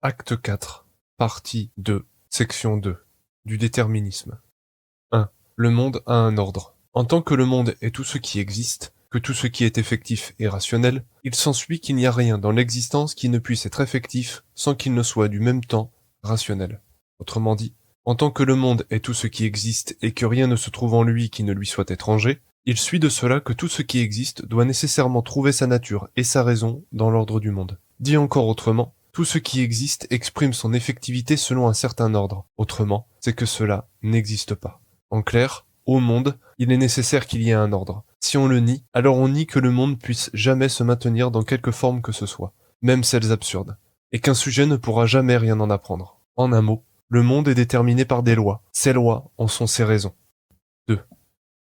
Acte 4, partie 2, section 2, du déterminisme. 1. Le monde a un ordre. En tant que le monde est tout ce qui existe, que tout ce qui est effectif est rationnel, il s'ensuit qu'il n'y a rien dans l'existence qui ne puisse être effectif sans qu'il ne soit du même temps rationnel. Autrement dit, en tant que le monde est tout ce qui existe et que rien ne se trouve en lui qui ne lui soit étranger, il suit de cela que tout ce qui existe doit nécessairement trouver sa nature et sa raison dans l'ordre du monde. Dit encore autrement, tout ce qui existe exprime son effectivité selon un certain ordre. Autrement, c'est que cela n'existe pas. En clair, au monde, il est nécessaire qu'il y ait un ordre. Si on le nie, alors on nie que le monde puisse jamais se maintenir dans quelque forme que ce soit, même celles absurdes, et qu'un sujet ne pourra jamais rien en apprendre. En un mot, le monde est déterminé par des lois. Ces lois en sont ses raisons. 2.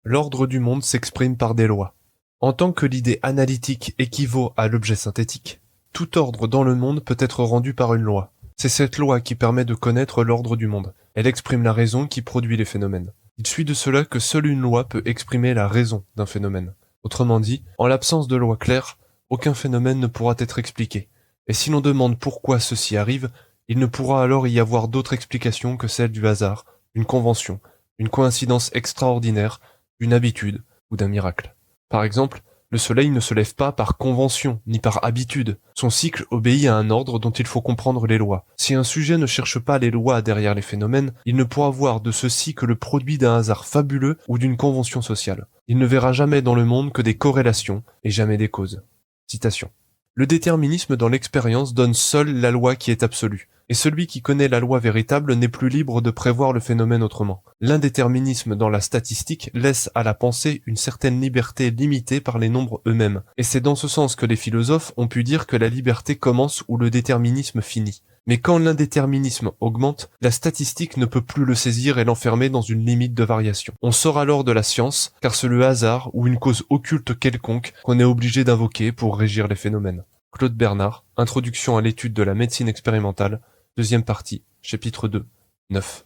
L'ordre du monde s'exprime par des lois. En tant que l'idée analytique équivaut à l'objet synthétique, tout ordre dans le monde peut être rendu par une loi. C'est cette loi qui permet de connaître l'ordre du monde. Elle exprime la raison qui produit les phénomènes. Il suit de cela que seule une loi peut exprimer la raison d'un phénomène. Autrement dit, en l'absence de loi claire, aucun phénomène ne pourra être expliqué. Et si l'on demande pourquoi ceci arrive, il ne pourra alors y avoir d'autre explication que celle du hasard, d'une convention, d'une coïncidence extraordinaire, d'une habitude ou d'un miracle. Par exemple, le soleil ne se lève pas par convention, ni par habitude. Son cycle obéit à un ordre dont il faut comprendre les lois. Si un sujet ne cherche pas les lois derrière les phénomènes, il ne pourra voir de ceci que le produit d'un hasard fabuleux ou d'une convention sociale. Il ne verra jamais dans le monde que des corrélations et jamais des causes. Citation. Le déterminisme dans l'expérience donne seul la loi qui est absolue, et celui qui connaît la loi véritable n'est plus libre de prévoir le phénomène autrement. L'indéterminisme dans la statistique laisse à la pensée une certaine liberté limitée par les nombres eux-mêmes, et c'est dans ce sens que les philosophes ont pu dire que la liberté commence où le déterminisme finit. Mais quand l'indéterminisme augmente, la statistique ne peut plus le saisir et l'enfermer dans une limite de variation. On sort alors de la science, car c'est le hasard ou une cause occulte quelconque qu'on est obligé d'invoquer pour régir les phénomènes. Claude Bernard, Introduction à l'étude de la médecine expérimentale, deuxième partie, chapitre 2, 9.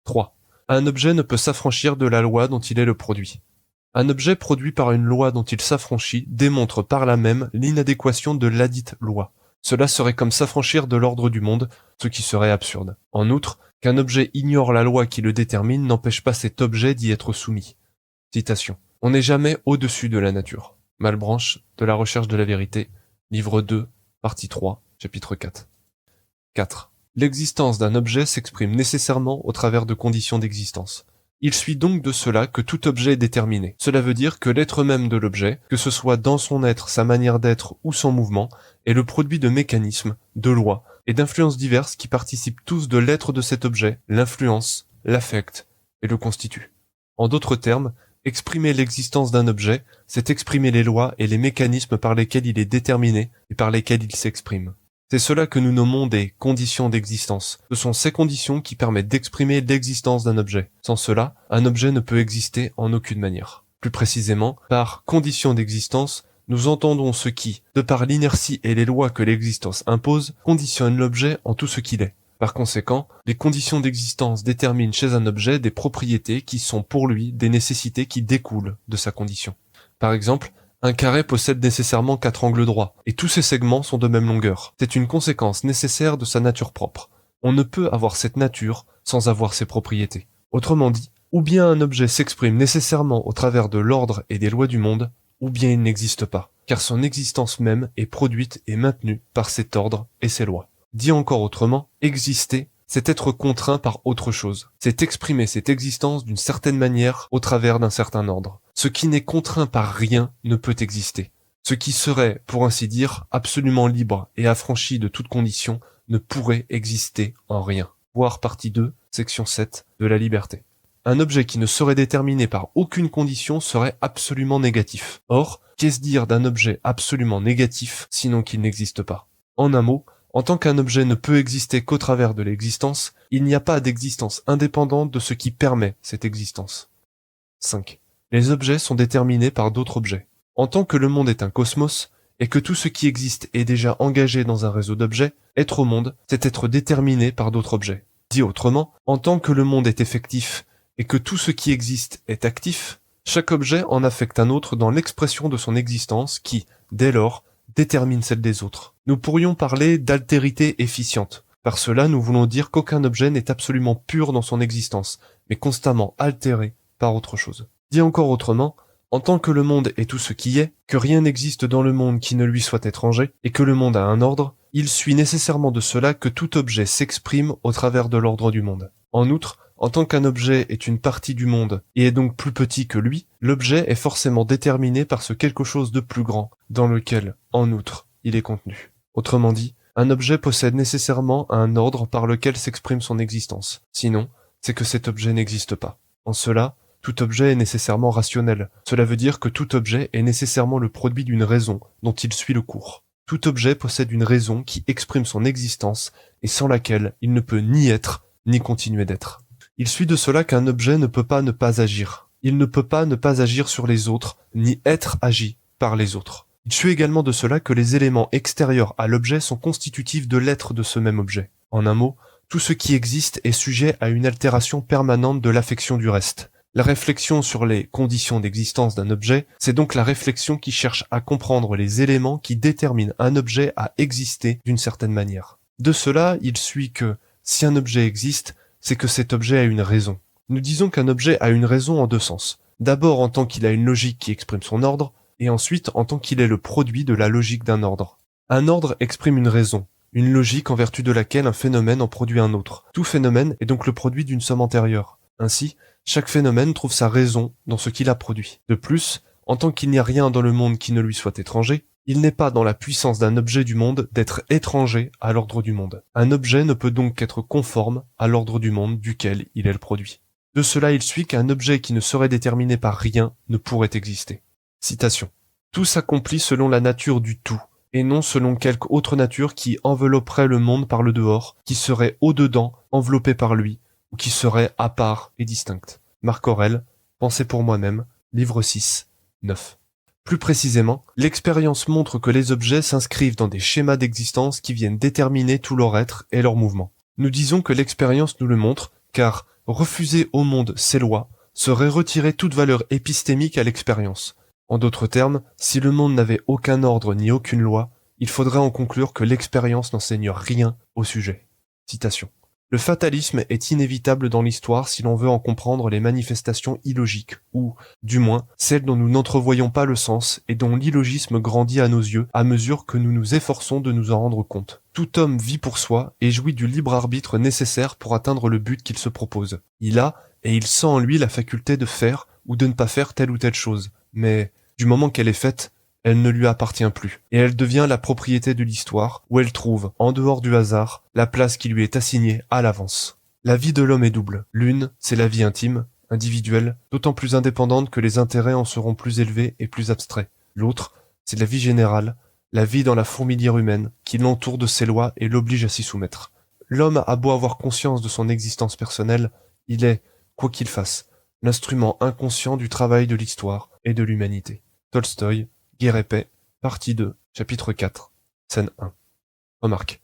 3. Un objet ne peut s'affranchir de la loi dont il est le produit. Un objet produit par une loi dont il s'affranchit démontre par là même l'inadéquation de ladite loi. Cela serait comme s'affranchir de l'ordre du monde, ce qui serait absurde. En outre, qu'un objet ignore la loi qui le détermine n'empêche pas cet objet d'y être soumis. Citation. On n'est jamais au-dessus de la nature. Malebranche, de la recherche de la vérité, livre 2, partie 3, chapitre 4. 4. L'existence d'un objet s'exprime nécessairement au travers de conditions d'existence. Il suit donc de cela que tout objet est déterminé. Cela veut dire que l'être même de l'objet, que ce soit dans son être, sa manière d'être ou son mouvement, est le produit de mécanismes, de lois et d'influences diverses qui participent tous de l'être de cet objet, l'influence, l'affectent et le constituent. En d'autres termes, exprimer l'existence d'un objet, c'est exprimer les lois et les mécanismes par lesquels il est déterminé et par lesquels il s'exprime. C'est cela que nous nommons des conditions d'existence. Ce sont ces conditions qui permettent d'exprimer l'existence d'un objet. Sans cela, un objet ne peut exister en aucune manière. Plus précisément, par conditions d'existence, nous entendons ce qui, de par l'inertie et les lois que l'existence impose, conditionne l'objet en tout ce qu'il est. Par conséquent, les conditions d'existence déterminent chez un objet des propriétés qui sont pour lui des nécessités qui découlent de sa condition. Par exemple, un carré possède nécessairement 4 angles droits, et tous ses segments sont de même longueur. C'est une conséquence nécessaire de sa nature propre. On ne peut avoir cette nature sans avoir ses propriétés. Autrement dit, ou bien un objet s'exprime nécessairement au travers de l'ordre et des lois du monde, ou bien il n'existe pas, car son existence même est produite et maintenue par cet ordre et ses lois. Dit encore autrement, exister, c'est être contraint par autre chose. C'est exprimer cette existence d'une certaine manière au travers d'un certain ordre. Ce qui n'est contraint par rien ne peut exister. Ce qui serait, pour ainsi dire, absolument libre et affranchi de toute condition ne pourrait exister en rien. Voir partie 2, section 7, de la liberté. Un objet qui ne serait déterminé par aucune condition serait absolument négatif. Or, qu'est-ce dire d'un objet absolument négatif sinon qu'il n'existe pas? En un mot, en tant qu'un objet ne peut exister qu'au travers de l'existence, il n'y a pas d'existence indépendante de ce qui permet cette existence. 5. Les objets sont déterminés par d'autres objets. En tant que le monde est un cosmos, et que tout ce qui existe est déjà engagé dans un réseau d'objets, être au monde, c'est être déterminé par d'autres objets. Dit autrement, en tant que le monde est effectif, et que tout ce qui existe est actif, chaque objet en affecte un autre dans l'expression de son existence qui, dès lors, détermine celle des autres. Nous pourrions parler d'altérité efficiente. Par cela, nous voulons dire qu'aucun objet n'est absolument pur dans son existence, mais constamment altéré par autre chose. Dit encore autrement, en tant que le monde est tout ce qui est, que rien n'existe dans le monde qui ne lui soit étranger, et que le monde a un ordre, il suit nécessairement de cela que tout objet s'exprime au travers de l'ordre du monde. En outre, en tant qu'un objet est une partie du monde et est donc plus petit que lui, l'objet est forcément déterminé par ce quelque chose de plus grand, dans lequel, en outre, il est contenu. Autrement dit, un objet possède nécessairement un ordre par lequel s'exprime son existence. Sinon, c'est que cet objet n'existe pas. En cela, tout objet est nécessairement rationnel. Cela veut dire que tout objet est nécessairement le produit d'une raison dont il suit le cours. Tout objet possède une raison qui exprime son existence et sans laquelle il ne peut ni être, ni continuer d'être. Il suit de cela qu'un objet ne peut pas ne pas agir. Il ne peut pas ne pas agir sur les autres, ni être agi par les autres. Il suit également de cela que les éléments extérieurs à l'objet sont constitutifs de l'être de ce même objet. En un mot, tout ce qui existe est sujet à une altération permanente de l'affection du reste. La réflexion sur les conditions d'existence d'un objet, c'est donc la réflexion qui cherche à comprendre les éléments qui déterminent un objet à exister d'une certaine manière. De cela, il suit que, si un objet existe, c'est que cet objet a une raison. Nous disons qu'un objet a une raison en deux sens. D'abord en tant qu'il a une logique qui exprime son ordre, et ensuite en tant qu'il est le produit de la logique d'un ordre. Un ordre exprime une raison, une logique en vertu de laquelle un phénomène en produit un autre. Tout phénomène est donc le produit d'une somme antérieure. Ainsi, chaque phénomène trouve sa raison dans ce qu'il a produit. De plus, en tant qu'il n'y a rien dans le monde qui ne lui soit étranger, il n'est pas dans la puissance d'un objet du monde d'être étranger à l'ordre du monde. Un objet ne peut donc qu'être conforme à l'ordre du monde duquel il est le produit. De cela, il suit qu'un objet qui ne serait déterminé par rien ne pourrait exister. Citation. Tout s'accomplit selon la nature du tout, et non selon quelque autre nature qui envelopperait le monde par le dehors, qui serait au-dedans, enveloppée par lui, ou qui serait à part et distincte. Marc Aurèle, Pensée pour moi-même, livre 6, 9. Plus précisément, l'expérience montre que les objets s'inscrivent dans des schémas d'existence qui viennent déterminer tout leur être et leur mouvement. Nous disons que l'expérience nous le montre, car refuser au monde ses lois serait retirer toute valeur épistémique à l'expérience. En d'autres termes, si le monde n'avait aucun ordre ni aucune loi, il faudrait en conclure que l'expérience n'enseigne rien au sujet. Citation. Le fatalisme est inévitable dans l'histoire si l'on veut en comprendre les manifestations illogiques, ou, du moins, celles dont nous n'entrevoyons pas le sens et dont l'illogisme grandit à nos yeux à mesure que nous nous efforçons de nous en rendre compte. Tout homme vit pour soi et jouit du libre arbitre nécessaire pour atteindre le but qu'il se propose. Il a, et il sent en lui la faculté de faire ou de ne pas faire telle ou telle chose, mais, du moment qu'elle est faite, elle ne lui appartient plus, et elle devient la propriété de l'histoire, où elle trouve, en dehors du hasard, la place qui lui est assignée à l'avance. La vie de l'homme est double. L'une, c'est la vie intime, individuelle, d'autant plus indépendante que les intérêts en seront plus élevés et plus abstraits. L'autre, c'est la vie générale, la vie dans la fourmilière humaine, qui l'entoure de ses lois et l'oblige à s'y soumettre. L'homme a beau avoir conscience de son existence personnelle, il est, quoi qu'il fasse, l'instrument inconscient du travail de l'histoire et de l'humanité. Tolstoï, Guerre et paix, partie 2, chapitre 4, scène 1. Remarque.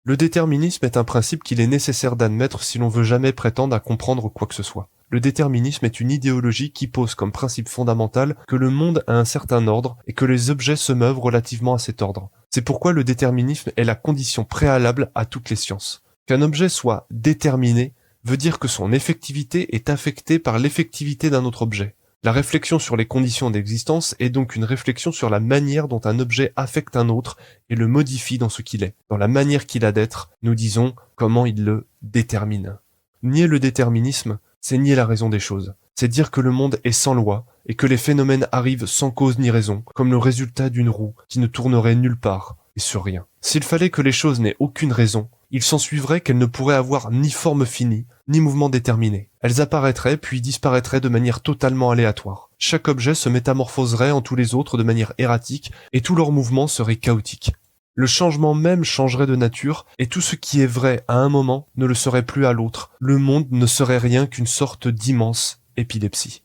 Le déterminisme est un principe qu'il est nécessaire d'admettre si l'on veut jamais prétendre à comprendre quoi que ce soit. Le déterminisme est une idéologie qui pose comme principe fondamental que le monde a un certain ordre et que les objets se meuvent relativement à cet ordre. C'est pourquoi le déterminisme est la condition préalable à toutes les sciences. Qu'un objet soit déterminé veut dire que son effectivité est affectée par l'effectivité d'un autre objet. La réflexion sur les conditions d'existence est donc une réflexion sur la manière dont un objet affecte un autre et le modifie dans ce qu'il est. Dans la manière qu'il a d'être, nous disons comment il le détermine. Nier le déterminisme, c'est nier la raison des choses. C'est dire que le monde est sans loi et que les phénomènes arrivent sans cause ni raison, comme le résultat d'une roue qui ne tournerait nulle part et sur rien. S'il fallait que les choses n'aient aucune raison, il s'ensuivrait qu'elles ne pourraient avoir ni forme finie, ni mouvement déterminé. Elles apparaîtraient puis disparaîtraient de manière totalement aléatoire. Chaque objet se métamorphoserait en tous les autres de manière erratique, et tous leurs mouvements seraient chaotiques. Le changement même changerait de nature, et tout ce qui est vrai à un moment ne le serait plus à l'autre. Le monde ne serait rien qu'une sorte d'immense épilepsie.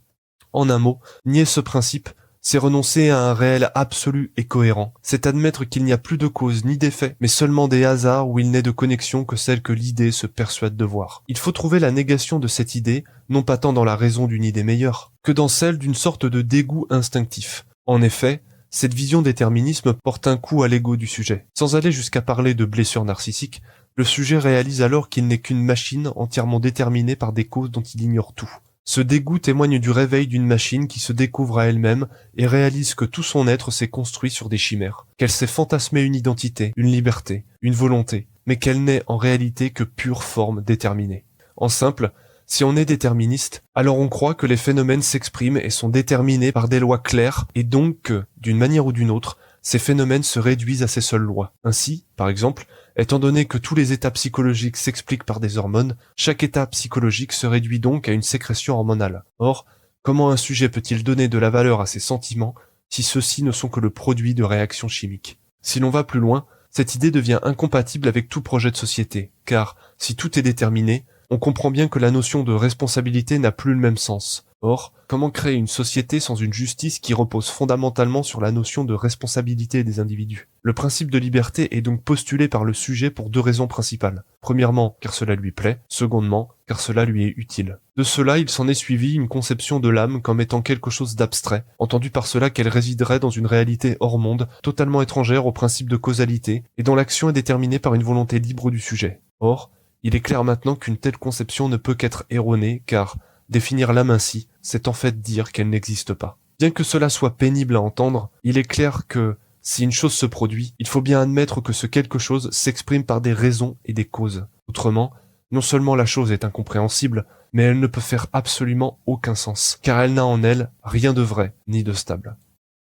En un mot, nier ce principe, c'est renoncer à un réel absolu et cohérent. C'est admettre qu'il n'y a plus de cause ni d'effet, mais seulement des hasards où il n'est de connexion que celle que l'idée se persuade de voir. Il faut trouver la négation de cette idée, non pas tant dans la raison d'une idée meilleure, que dans celle d'une sorte de dégoût instinctif. En effet, cette vision déterminisme porte un coup à l'ego du sujet. Sans aller jusqu'à parler de blessure narcissique, le sujet réalise alors qu'il n'est qu'une machine entièrement déterminée par des causes dont il ignore tout. Ce dégoût témoigne du réveil d'une machine qui se découvre à elle-même et réalise que tout son être s'est construit sur des chimères, qu'elle s'est fantasmée une identité, une liberté, une volonté, mais qu'elle n'est en réalité que pure forme déterminée. En simple, si on est déterministe, alors on croit que les phénomènes s'expriment et sont déterminés par des lois claires, et donc que, d'une manière ou d'une autre, ces phénomènes se réduisent à ces seules lois. Ainsi, par exemple, étant donné que tous les états psychologiques s'expliquent par des hormones, chaque état psychologique se réduit donc à une sécrétion hormonale. Or, comment un sujet peut-il donner de la valeur à ses sentiments si ceux-ci ne sont que le produit de réactions chimiques? Si l'on va plus loin, cette idée devient incompatible avec tout projet de société, car, si tout est déterminé, on comprend bien que la notion de responsabilité n'a plus le même sens. Or, comment créer une société sans une justice qui repose fondamentalement sur la notion de responsabilité des individus? Le principe de liberté est donc postulé par le sujet pour deux raisons principales. Premièrement, car cela lui plaît. Secondement, car cela lui est utile. De cela, il s'en est suivi une conception de l'âme comme étant quelque chose d'abstrait, entendu par cela qu'elle résiderait dans une réalité hors monde, totalement étrangère au principe de causalité, et dont l'action est déterminée par une volonté libre du sujet. Or, il est clair maintenant qu'une telle conception ne peut qu'être erronée, car définir l'âme ainsi, c'est en fait dire qu'elle n'existe pas. Bien que cela soit pénible à entendre, il est clair que, si une chose se produit, il faut bien admettre que ce quelque chose s'exprime par des raisons et des causes. Autrement, non seulement la chose est incompréhensible, mais elle ne peut faire absolument aucun sens, car elle n'a en elle rien de vrai ni de stable.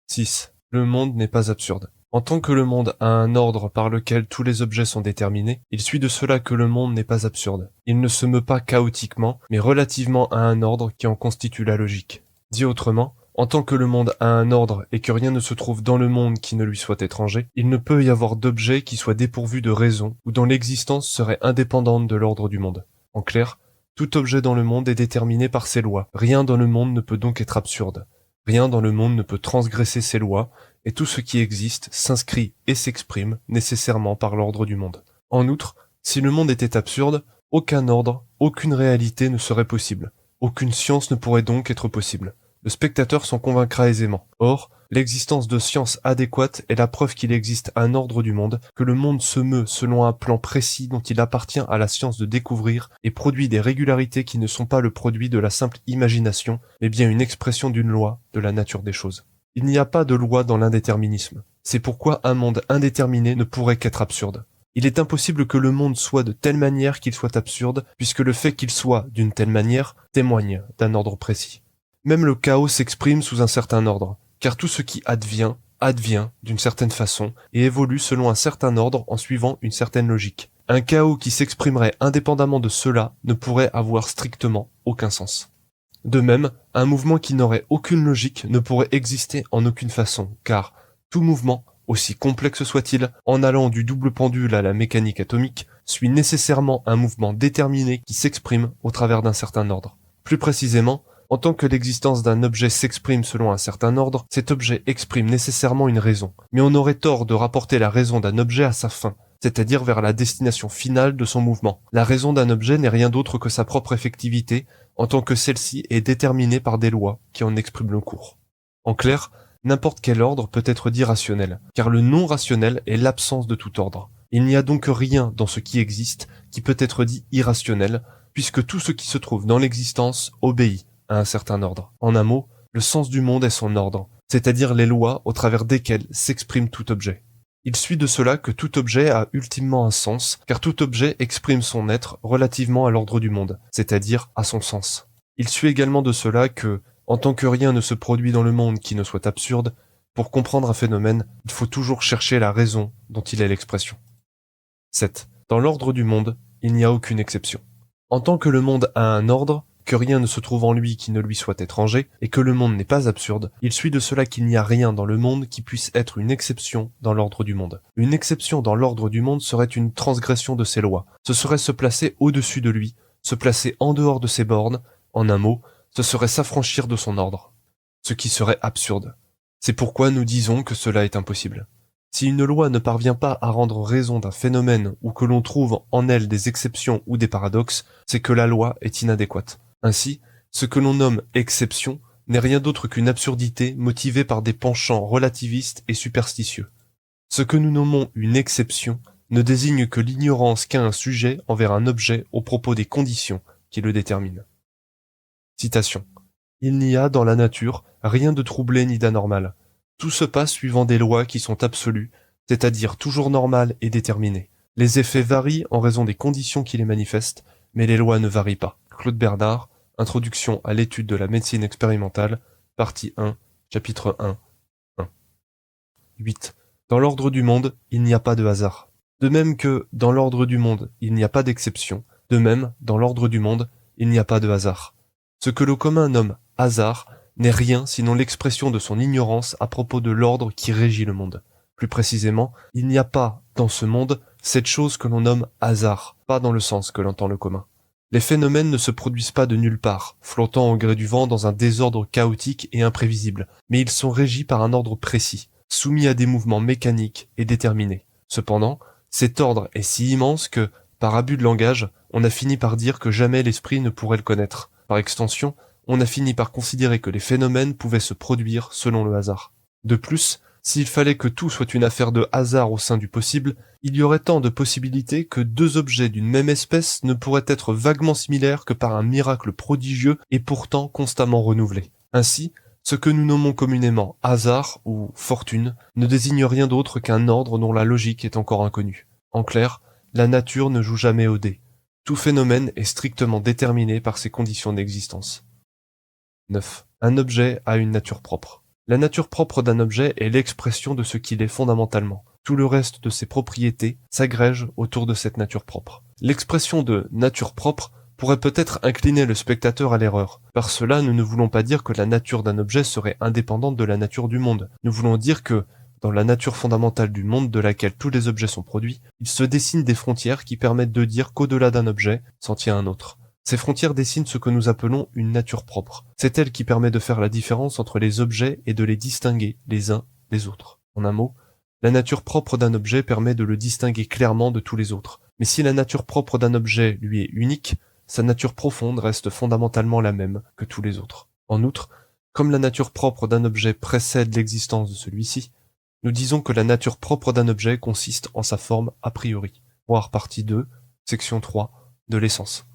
6. Le monde n'est pas absurde. En tant que le monde a un ordre par lequel tous les objets sont déterminés, il suit de cela que le monde n'est pas absurde. Il ne se meut pas chaotiquement, mais relativement à un ordre qui en constitue la logique. Dit autrement, en tant que le monde a un ordre et que rien ne se trouve dans le monde qui ne lui soit étranger, il ne peut y avoir d'objet qui soit dépourvu de raison ou dont l'existence serait indépendante de l'ordre du monde. En clair, tout objet dans le monde est déterminé par ses lois. Rien dans le monde ne peut donc être absurde. Rien dans le monde ne peut transgresser ces lois, et tout ce qui existe s'inscrit et s'exprime nécessairement par l'ordre du monde. En outre, si le monde était absurde, aucun ordre, aucune réalité ne serait possible. Aucune science ne pourrait donc être possible. Le spectateur s'en convaincra aisément. Or, l'existence de sciences adéquates est la preuve qu'il existe un ordre du monde, que le monde se meut selon un plan précis dont il appartient à la science de découvrir et produit des régularités qui ne sont pas le produit de la simple imagination, mais bien une expression d'une loi de la nature des choses. Il n'y a pas de loi dans l'indéterminisme. C'est pourquoi un monde indéterminé ne pourrait qu'être absurde. Il est impossible que le monde soit de telle manière qu'il soit absurde, puisque le fait qu'il soit d'une telle manière témoigne d'un ordre précis. Même le chaos s'exprime sous un certain ordre, car tout ce qui advient, advient d'une certaine façon et évolue selon un certain ordre en suivant une certaine logique. Un chaos qui s'exprimerait indépendamment de cela ne pourrait avoir strictement aucun sens. De même, un mouvement qui n'aurait aucune logique ne pourrait exister en aucune façon, car tout mouvement, aussi complexe soit-il, en allant du double pendule à la mécanique atomique, suit nécessairement un mouvement déterminé qui s'exprime au travers d'un certain ordre. Plus précisément, en tant que l'existence d'un objet s'exprime selon un certain ordre, cet objet exprime nécessairement une raison. Mais on aurait tort de rapporter la raison d'un objet à sa fin, c'est-à-dire vers la destination finale de son mouvement. La raison d'un objet n'est rien d'autre que sa propre effectivité, en tant que celle-ci est déterminée par des lois qui en expriment le cours. En clair, n'importe quel ordre peut être dit rationnel, car le non-rationnel est l'absence de tout ordre. Il n'y a donc rien dans ce qui existe qui peut être dit irrationnel, puisque tout ce qui se trouve dans l'existence obéit à un certain ordre. En un mot, le sens du monde est son ordre, c'est-à-dire les lois au travers desquelles s'exprime tout objet. Il suit de cela que tout objet a ultimement un sens, car tout objet exprime son être relativement à l'ordre du monde, c'est-à-dire à son sens. Il suit également de cela que, en tant que rien ne se produit dans le monde qui ne soit absurde, pour comprendre un phénomène, il faut toujours chercher la raison dont il est l'expression. 7. Dans l'ordre du monde, il n'y a aucune exception. En tant que le monde a un ordre, que rien ne se trouve en lui qui ne lui soit étranger, et que le monde n'est pas absurde, il suit de cela qu'il n'y a rien dans le monde qui puisse être une exception dans l'ordre du monde. Une exception dans l'ordre du monde serait une transgression de ses lois. Ce serait se placer au-dessus de lui, se placer en dehors de ses bornes, en un mot, ce serait s'affranchir de son ordre. Ce qui serait absurde. C'est pourquoi nous disons que cela est impossible. Si une loi ne parvient pas à rendre raison d'un phénomène ou que l'on trouve en elle des exceptions ou des paradoxes, c'est que la loi est inadéquate. Ainsi, ce que l'on nomme exception n'est rien d'autre qu'une absurdité motivée par des penchants relativistes et superstitieux. Ce que nous nommons une exception ne désigne que l'ignorance qu'a un sujet envers un objet au propos des conditions qui le déterminent. Citation. Il n'y a dans la nature rien de troublé ni d'anormal. Tout se passe suivant des lois qui sont absolues, c'est-à-dire toujours normales et déterminées. Les effets varient en raison des conditions qui les manifestent, mais les lois ne varient pas. Claude Bernard, Introduction à l'étude de la médecine expérimentale, partie 1, chapitre 1, 1. 8. Dans l'ordre du monde, il n'y a pas de hasard. De même que, dans l'ordre du monde, il n'y a pas d'exception, de même, dans l'ordre du monde, il n'y a pas de hasard. Ce que le commun nomme hasard n'est rien sinon l'expression de son ignorance à propos de l'ordre qui régit le monde. Plus précisément, il n'y a pas, dans ce monde, cette chose que l'on nomme hasard, pas dans le sens que l'entend le commun. Les phénomènes ne se produisent pas de nulle part, flottant au gré du vent dans un désordre chaotique et imprévisible, mais ils sont régis par un ordre précis, soumis à des mouvements mécaniques et déterminés. Cependant, cet ordre est si immense que, par abus de langage, on a fini par dire que jamais l'esprit ne pourrait le connaître. Par extension, on a fini par considérer que les phénomènes pouvaient se produire selon le hasard. De plus, s'il fallait que tout soit une affaire de hasard au sein du possible, il y aurait tant de possibilités que deux objets d'une même espèce ne pourraient être vaguement similaires que par un miracle prodigieux et pourtant constamment renouvelé. Ainsi, ce que nous nommons communément hasard ou fortune ne désigne rien d'autre qu'un ordre dont la logique est encore inconnue. En clair, la nature ne joue jamais au dé. Tout phénomène est strictement déterminé par ses conditions d'existence. 9. Un objet a une nature propre. La nature propre d'un objet est l'expression de ce qu'il est fondamentalement. Tout le reste de ses propriétés s'agrège autour de cette nature propre. L'expression de nature propre pourrait peut-être incliner le spectateur à l'erreur. Par cela, nous ne voulons pas dire que la nature d'un objet serait indépendante de la nature du monde. Nous voulons dire que, dans la nature fondamentale du monde de laquelle tous les objets sont produits, il se dessine des frontières qui permettent de dire qu'au-delà d'un objet s'en tient un autre. Ces frontières dessinent ce que nous appelons une nature propre. C'est elle qui permet de faire la différence entre les objets et de les distinguer les uns des autres. En un mot, la nature propre d'un objet permet de le distinguer clairement de tous les autres. Mais si la nature propre d'un objet lui est unique, sa nature profonde reste fondamentalement la même que tous les autres. En outre, comme la nature propre d'un objet précède l'existence de celui-ci, nous disons que la nature propre d'un objet consiste en sa forme a priori. Voir partie 2, section 3, de l'essence.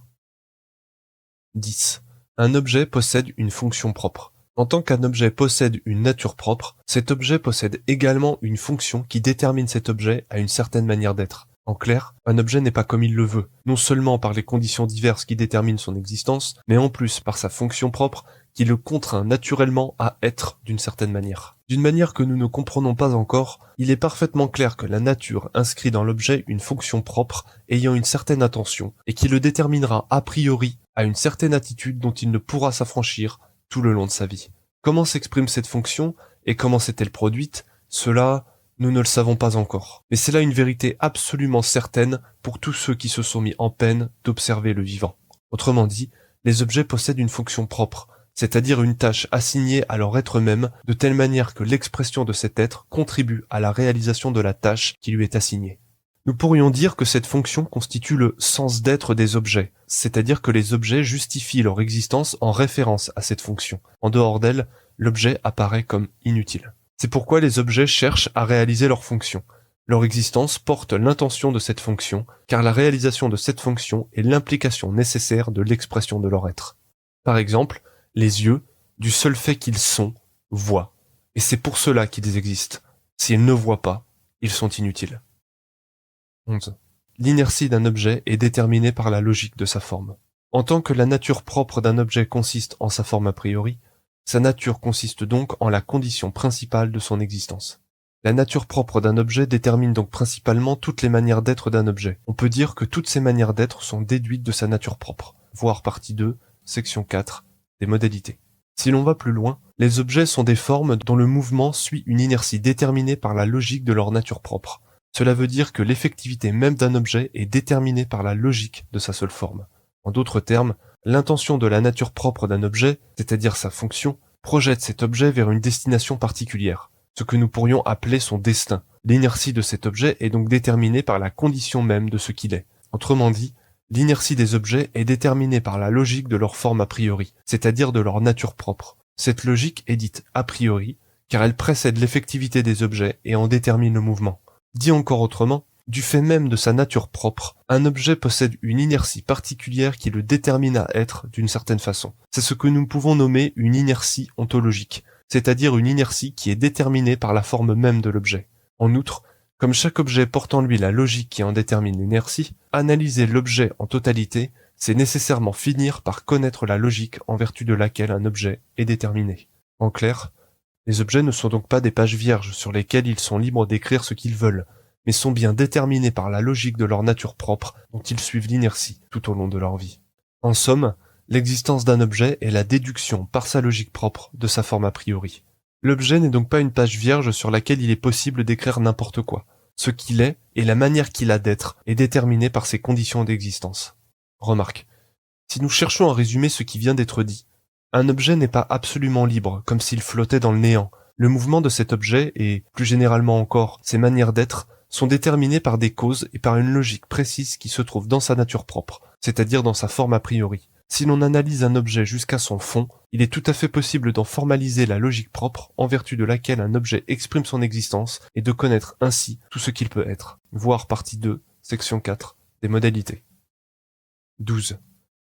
10. Un objet possède une fonction propre. En tant qu'un objet possède une nature propre, cet objet possède également une fonction qui détermine cet objet à une certaine manière d'être. En clair, un objet n'est pas comme il le veut, non seulement par les conditions diverses qui déterminent son existence, mais en plus par sa fonction propre qui le contraint naturellement à être d'une certaine manière. D'une manière que nous ne comprenons pas encore, il est parfaitement clair que la nature inscrit dans l'objet une fonction propre ayant une certaine intention et qui le déterminera a priori à une certaine attitude dont il ne pourra s'affranchir tout le long de sa vie. Comment s'exprime cette fonction et comment s'est-elle produite? Cela, nous ne le savons pas encore. Mais c'est là une vérité absolument certaine pour tous ceux qui se sont mis en peine d'observer le vivant. Autrement dit, les objets possèdent une fonction propre, c'est-à-dire une tâche assignée à leur être même de telle manière que l'expression de cet être contribue à la réalisation de la tâche qui lui est assignée. Nous pourrions dire que cette fonction constitue le sens d'être des objets, c'est-à-dire que les objets justifient leur existence en référence à cette fonction. En dehors d'elle, l'objet apparaît comme inutile. C'est pourquoi les objets cherchent à réaliser leur fonction. Leur existence porte l'intention de cette fonction, car la réalisation de cette fonction est l'implication nécessaire de l'expression de leur être. Par exemple, les yeux, du seul fait qu'ils sont, voient. Et c'est pour cela qu'ils existent. S'ils ne voient pas, ils sont inutiles. 11. L'inertie d'un objet est déterminée par la logique de sa forme. En tant que la nature propre d'un objet consiste en sa forme a priori, sa nature consiste donc en la condition principale de son existence. La nature propre d'un objet détermine donc principalement toutes les manières d'être d'un objet. On peut dire que toutes ces manières d'être sont déduites de sa nature propre. Voir partie 2, section 4, des modalités. Si l'on va plus loin, les objets sont des formes dont le mouvement suit une inertie déterminée par la logique de leur nature propre. Cela veut dire que l'effectivité même d'un objet est déterminée par la logique de sa seule forme. En d'autres termes, l'intention de la nature propre d'un objet, c'est-à-dire sa fonction, projette cet objet vers une destination particulière, ce que nous pourrions appeler son destin. L'inertie de cet objet est donc déterminée par la condition même de ce qu'il est. Autrement dit, l'inertie des objets est déterminée par la logique de leur forme a priori, c'est-à-dire de leur nature propre. Cette logique est dite a priori, car elle précède l'effectivité des objets et en détermine le mouvement. Dit encore autrement, du fait même de sa nature propre, un objet possède une inertie particulière qui le détermine à être d'une certaine façon. C'est ce que nous pouvons nommer une inertie ontologique, c'est-à-dire une inertie qui est déterminée par la forme même de l'objet. En outre, comme chaque objet porte en lui la logique qui en détermine l'inertie, analyser l'objet en totalité, c'est nécessairement finir par connaître la logique en vertu de laquelle un objet est déterminé. En clair, les objets ne sont donc pas des pages vierges sur lesquelles ils sont libres d'écrire ce qu'ils veulent, mais sont bien déterminés par la logique de leur nature propre dont ils suivent l'inertie tout au long de leur vie. En somme, l'existence d'un objet est la déduction par sa logique propre de sa forme a priori. L'objet n'est donc pas une page vierge sur laquelle il est possible d'écrire n'importe quoi. Ce qu'il est et la manière qu'il a d'être est déterminée par ses conditions d'existence. Remarque, si nous cherchons à résumer ce qui vient d'être dit, un objet n'est pas absolument libre, comme s'il flottait dans le néant. Le mouvement de cet objet, et plus généralement encore, ses manières d'être, sont déterminés par des causes et par une logique précise qui se trouve dans sa nature propre, c'est-à-dire dans sa forme a priori. Si l'on analyse un objet jusqu'à son fond, il est tout à fait possible d'en formaliser la logique propre en vertu de laquelle un objet exprime son existence et de connaître ainsi tout ce qu'il peut être. Voir partie 2, section 4, des modalités. 12.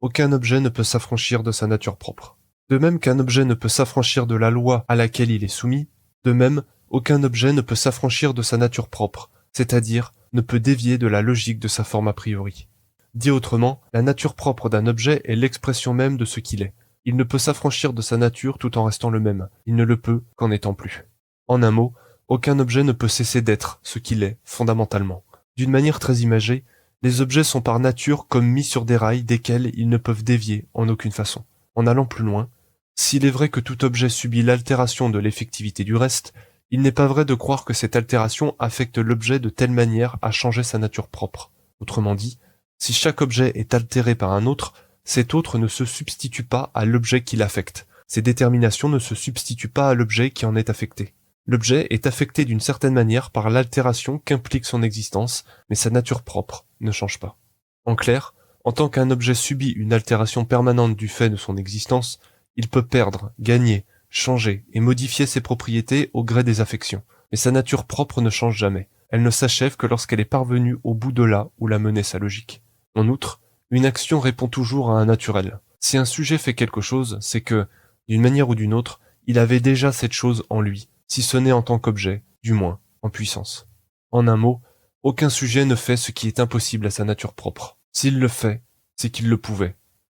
Aucun objet ne peut s'affranchir de sa nature propre. De même qu'un objet ne peut s'affranchir de la loi à laquelle il est soumis, de même, aucun objet ne peut s'affranchir de sa nature propre, c'est-à-dire ne peut dévier de la logique de sa forme a priori. Dit autrement, la nature propre d'un objet est l'expression même de ce qu'il est. Il ne peut s'affranchir de sa nature tout en restant le même, il ne le peut qu'en n'étant plus. En un mot, aucun objet ne peut cesser d'être ce qu'il est, fondamentalement. D'une manière très imagée, les objets sont par nature comme mis sur des rails desquels ils ne peuvent dévier en aucune façon. En allant plus loin, s'il est vrai que tout objet subit l'altération de l'effectivité du reste, il n'est pas vrai de croire que cette altération affecte l'objet de telle manière à changer sa nature propre. Autrement dit, si chaque objet est altéré par un autre, cet autre ne se substitue pas à l'objet qui l'affecte. Ces déterminations ne se substituent pas à l'objet qui en est affecté. L'objet est affecté d'une certaine manière par l'altération qu'implique son existence, mais sa nature propre ne change pas. En clair, en tant qu'un objet subit une altération permanente du fait de son existence, il peut perdre, gagner, changer et modifier ses propriétés au gré des affections. Mais sa nature propre ne change jamais. Elle ne s'achève que lorsqu'elle est parvenue au bout de là où l'a menée sa logique. En outre, une action répond toujours à un naturel. Si un sujet fait quelque chose, c'est que, d'une manière ou d'une autre, il avait déjà cette chose en lui, si ce n'est en tant qu'objet, du moins, en puissance. En un mot, aucun sujet ne fait ce qui est impossible à sa nature propre. S'il le fait, c'est qu'il le pouvait.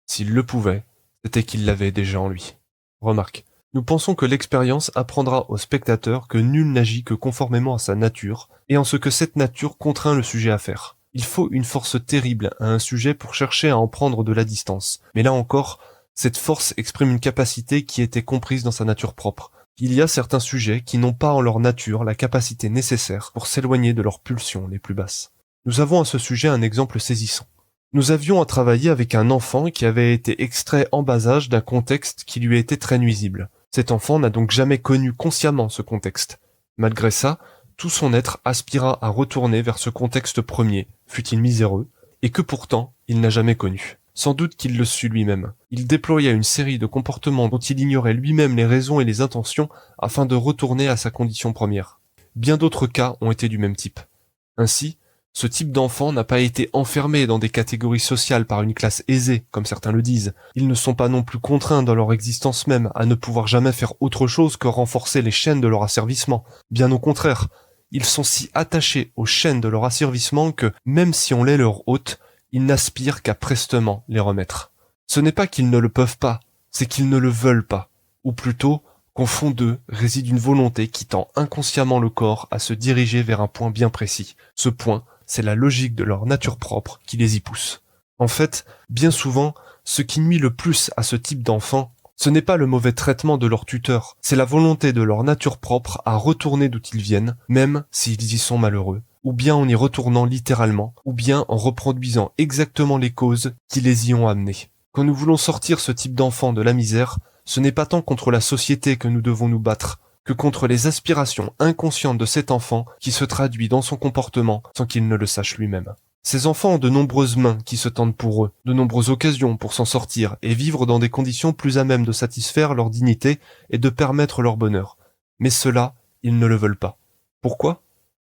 S'il le pouvait, c'était qu'il l'avait déjà en lui. Remarque, nous pensons que l'expérience apprendra au spectateur que nul n'agit que conformément à sa nature, et en ce que cette nature contraint le sujet à faire. Il faut une force terrible à un sujet pour chercher à en prendre de la distance. Mais là encore, cette force exprime une capacité qui était comprise dans sa nature propre. Il y a certains sujets qui n'ont pas en leur nature la capacité nécessaire pour s'éloigner de leurs pulsions les plus basses. Nous avons à ce sujet un exemple saisissant. Nous avions à travailler avec un enfant qui avait été extrait en bas âge d'un contexte qui lui était très nuisible. Cet enfant n'a donc jamais connu consciemment ce contexte. Malgré ça, tout son être aspira à retourner vers ce contexte premier, fût-il miséreux, et que pourtant il n'a jamais connu. Sans doute qu'il le sut lui-même. Il déploya une série de comportements dont il ignorait lui-même les raisons et les intentions afin de retourner à sa condition première. Bien d'autres cas ont été du même type. Ainsi, ce type d'enfant n'a pas été enfermé dans des catégories sociales par une classe aisée, comme certains le disent. Ils ne sont pas non plus contraints dans leur existence même à ne pouvoir jamais faire autre chose que renforcer les chaînes de leur asservissement. Bien au contraire, ils sont si attachés aux chaînes de leur asservissement que, même si on les leur ôte, ils n'aspirent qu'à prestement les remettre. Ce n'est pas qu'ils ne le peuvent pas, c'est qu'ils ne le veulent pas. Ou plutôt, qu'au fond d'eux réside une volonté qui tend inconsciemment le corps à se diriger vers un point bien précis. Ce point, c'est la logique de leur nature propre qui les y pousse. En fait, bien souvent, ce qui nuit le plus à ce type d'enfants, ce n'est pas le mauvais traitement de leur tuteur, c'est la volonté de leur nature propre à retourner d'où ils viennent, même s'ils y sont malheureux, ou bien en y retournant littéralement, ou bien en reproduisant exactement les causes qui les y ont amenés. Quand nous voulons sortir ce type d'enfant de la misère, ce n'est pas tant contre la société que nous devons nous battre, que contre les aspirations inconscientes de cet enfant qui se traduit dans son comportement sans qu'il ne le sache lui-même. Ces enfants ont de nombreuses mains qui se tendent pour eux, de nombreuses occasions pour s'en sortir et vivre dans des conditions plus à même de satisfaire leur dignité et de permettre leur bonheur. Mais cela, ils ne le veulent pas. Pourquoi ?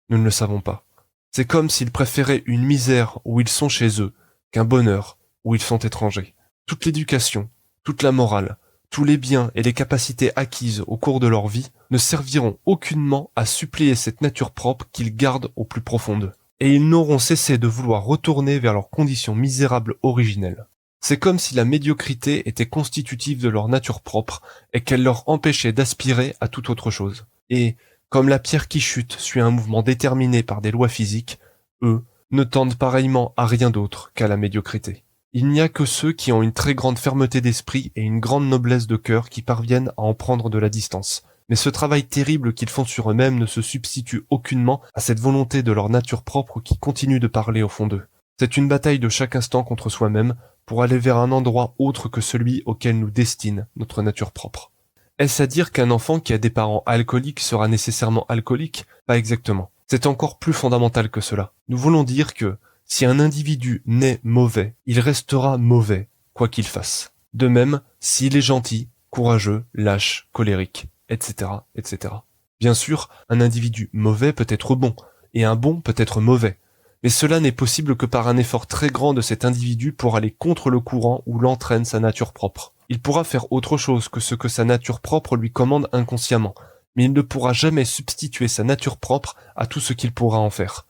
Nous ne le savons pas. C'est comme s'ils préféraient une misère où ils sont chez eux, qu'un bonheur où ils sont étrangers. Toute l'éducation, toute la morale, tous les biens et les capacités acquises au cours de leur vie ne serviront aucunement à suppléer cette nature propre qu'ils gardent au plus profond d'eux. Et ils n'auront cessé de vouloir retourner vers leurs conditions misérables originelles. C'est comme si la médiocrité était constitutive de leur nature propre et qu'elle leur empêchait d'aspirer à toute autre chose. Et, comme la pierre qui chute suit un mouvement déterminé par des lois physiques, eux ne tendent pareillement à rien d'autre qu'à la médiocrité. Il n'y a que ceux qui ont une très grande fermeté d'esprit et une grande noblesse de cœur qui parviennent à en prendre de la distance. Mais ce travail terrible qu'ils font sur eux-mêmes ne se substitue aucunement à cette volonté de leur nature propre qui continue de parler au fond d'eux. C'est une bataille de chaque instant contre soi-même pour aller vers un endroit autre que celui auquel nous destine notre nature propre. Est-ce à dire qu'un enfant qui a des parents alcooliques sera nécessairement alcoolique ? Pas exactement. C'est encore plus fondamental que cela. Nous voulons dire que, si un individu naît mauvais, il restera mauvais, quoi qu'il fasse. De même, s'il est gentil, courageux, lâche, colérique, etc., etc. Bien sûr, un individu mauvais peut être bon, et un bon peut être mauvais. Mais cela n'est possible que par un effort très grand de cet individu pour aller contre le courant où l'entraîne sa nature propre. Il pourra faire autre chose que ce que sa nature propre lui commande inconsciemment, mais il ne pourra jamais substituer sa nature propre à tout ce qu'il pourra en faire.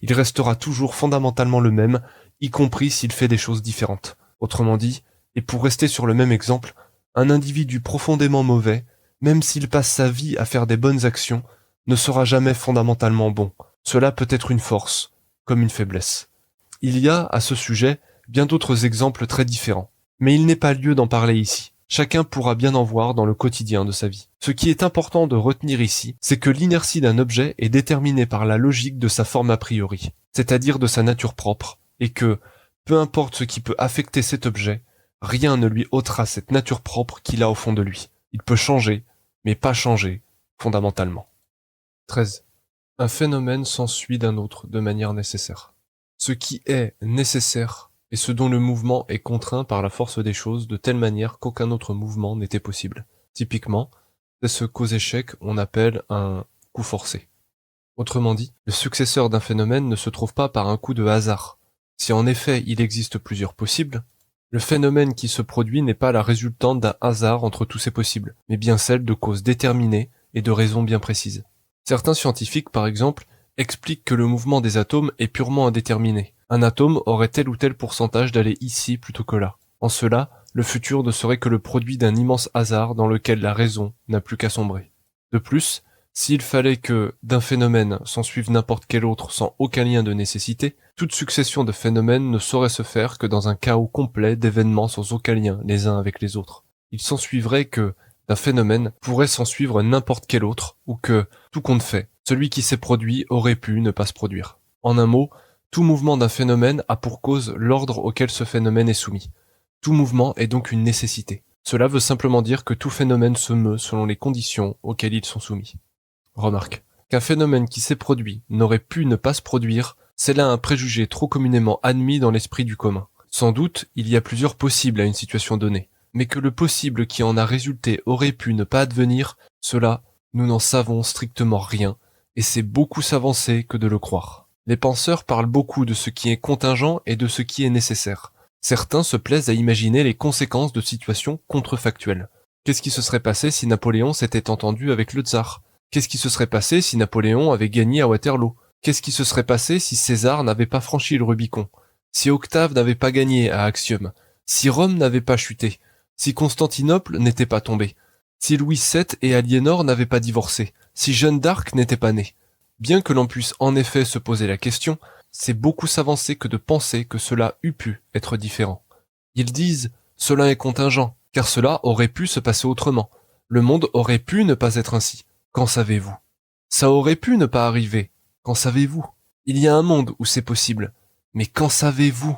Il restera toujours fondamentalement le même, y compris s'il fait des choses différentes. Autrement dit, et pour rester sur le même exemple, un individu profondément mauvais, même s'il passe sa vie à faire des bonnes actions, ne sera jamais fondamentalement bon. Cela peut être une force, comme une faiblesse. Il y a, à ce sujet, bien d'autres exemples très différents. Mais il n'est pas lieu d'en parler ici. Chacun pourra bien en voir dans le quotidien de sa vie. Ce qui est important de retenir ici, c'est que l'inertie d'un objet est déterminée par la logique de sa forme a priori, c'est-à-dire de sa nature propre, et que, peu importe ce qui peut affecter cet objet, rien ne lui ôtera cette nature propre qu'il a au fond de lui. Il peut changer, mais pas changer, fondamentalement. 13. Un phénomène s'ensuit d'un autre de manière nécessaire. Ce qui est nécessaire et ce dont le mouvement est contraint par la force des choses de telle manière qu'aucun autre mouvement n'était possible. Typiquement, c'est ce qu'aux échecs on appelle un coup forcé. Autrement dit, le successeur d'un phénomène ne se trouve pas par un coup de hasard. Si en effet il existe plusieurs possibles, le phénomène qui se produit n'est pas la résultante d'un hasard entre tous ces possibles, mais bien celle de causes déterminées et de raisons bien précises. Certains scientifiques, par exemple, expliquent que le mouvement des atomes est purement indéterminé. Un atome aurait tel ou tel pourcentage d'aller ici plutôt que là. En cela, le futur ne serait que le produit d'un immense hasard dans lequel la raison n'a plus qu'à sombrer. De plus, s'il fallait que, d'un phénomène, s'ensuive n'importe quel autre sans aucun lien de nécessité, toute succession de phénomènes ne saurait se faire que dans un chaos complet d'événements sans aucun lien les uns avec les autres. Il s'ensuivrait que, d'un phénomène, pourrait s'ensuivre n'importe quel autre, ou que, tout compte fait, celui qui s'est produit aurait pu ne pas se produire. En un mot, tout mouvement d'un phénomène a pour cause l'ordre auquel ce phénomène est soumis. Tout mouvement est donc une nécessité. Cela veut simplement dire que tout phénomène se meut selon les conditions auxquelles ils sont soumis. Remarque, qu'un phénomène qui s'est produit n'aurait pu ne pas se produire, c'est là un préjugé trop communément admis dans l'esprit du commun. Sans doute, il y a plusieurs possibles à une situation donnée, mais que le possible qui en a résulté aurait pu ne pas advenir, cela, nous n'en savons strictement rien, et c'est beaucoup s'avancer que de le croire. Les penseurs parlent beaucoup de ce qui est contingent et de ce qui est nécessaire. Certains se plaisent à imaginer les conséquences de situations contrefactuelles. Qu'est-ce qui se serait passé si Napoléon s'était entendu avec le tsar ? Qu'est-ce qui se serait passé si Napoléon avait gagné à Waterloo ? Qu'est-ce qui se serait passé si César n'avait pas franchi le Rubicon ? Si Octave n'avait pas gagné à Actium ? Si Rome n'avait pas chuté ? Si Constantinople n'était pas tombé ? Si Louis VII et Aliénor n'avaient pas divorcé ? Si Jeanne d'Arc n'était pas née ? Bien que l'on puisse en effet se poser la question, c'est beaucoup s'avancer que de penser que cela eût pu être différent. Ils disent « cela est contingent », car cela aurait pu se passer autrement. Le monde aurait pu ne pas être ainsi. Qu'en savez-vous ? Ça aurait pu ne pas arriver. Qu'en savez-vous ? Il y a un monde où c'est possible. Mais qu'en savez-vous ?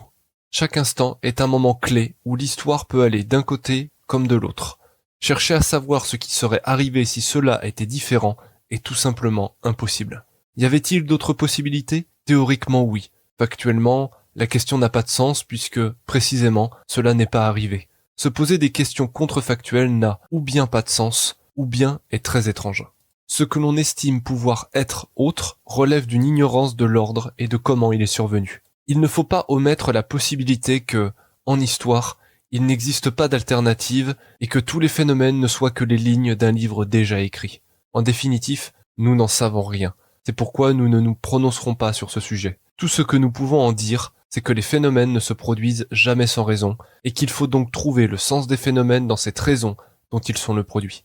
Chaque instant est un moment clé où l'histoire peut aller d'un côté comme de l'autre. Chercher à savoir ce qui serait arrivé si cela était différent est tout simplement impossible. Y avait-il d'autres possibilités ? Théoriquement oui, Factuellement, la question n'a pas de sens puisque, précisément, cela n'est pas arrivé. Se poser des questions contrefactuelles n'a ou bien pas de sens, ou bien est très étrange. Ce que l'on estime pouvoir être autre relève d'une ignorance de l'ordre et de comment il est survenu. Il ne faut pas omettre la possibilité que, en histoire, il n'existe pas d'alternative et que tous les phénomènes ne soient que les lignes d'un livre déjà écrit. En définitive, nous n'en savons rien. C'est pourquoi nous ne nous prononcerons pas sur ce sujet. Tout ce que nous pouvons en dire, c'est que les phénomènes ne se produisent jamais sans raison, et qu'il faut donc trouver le sens des phénomènes dans cette raison dont ils sont le produit.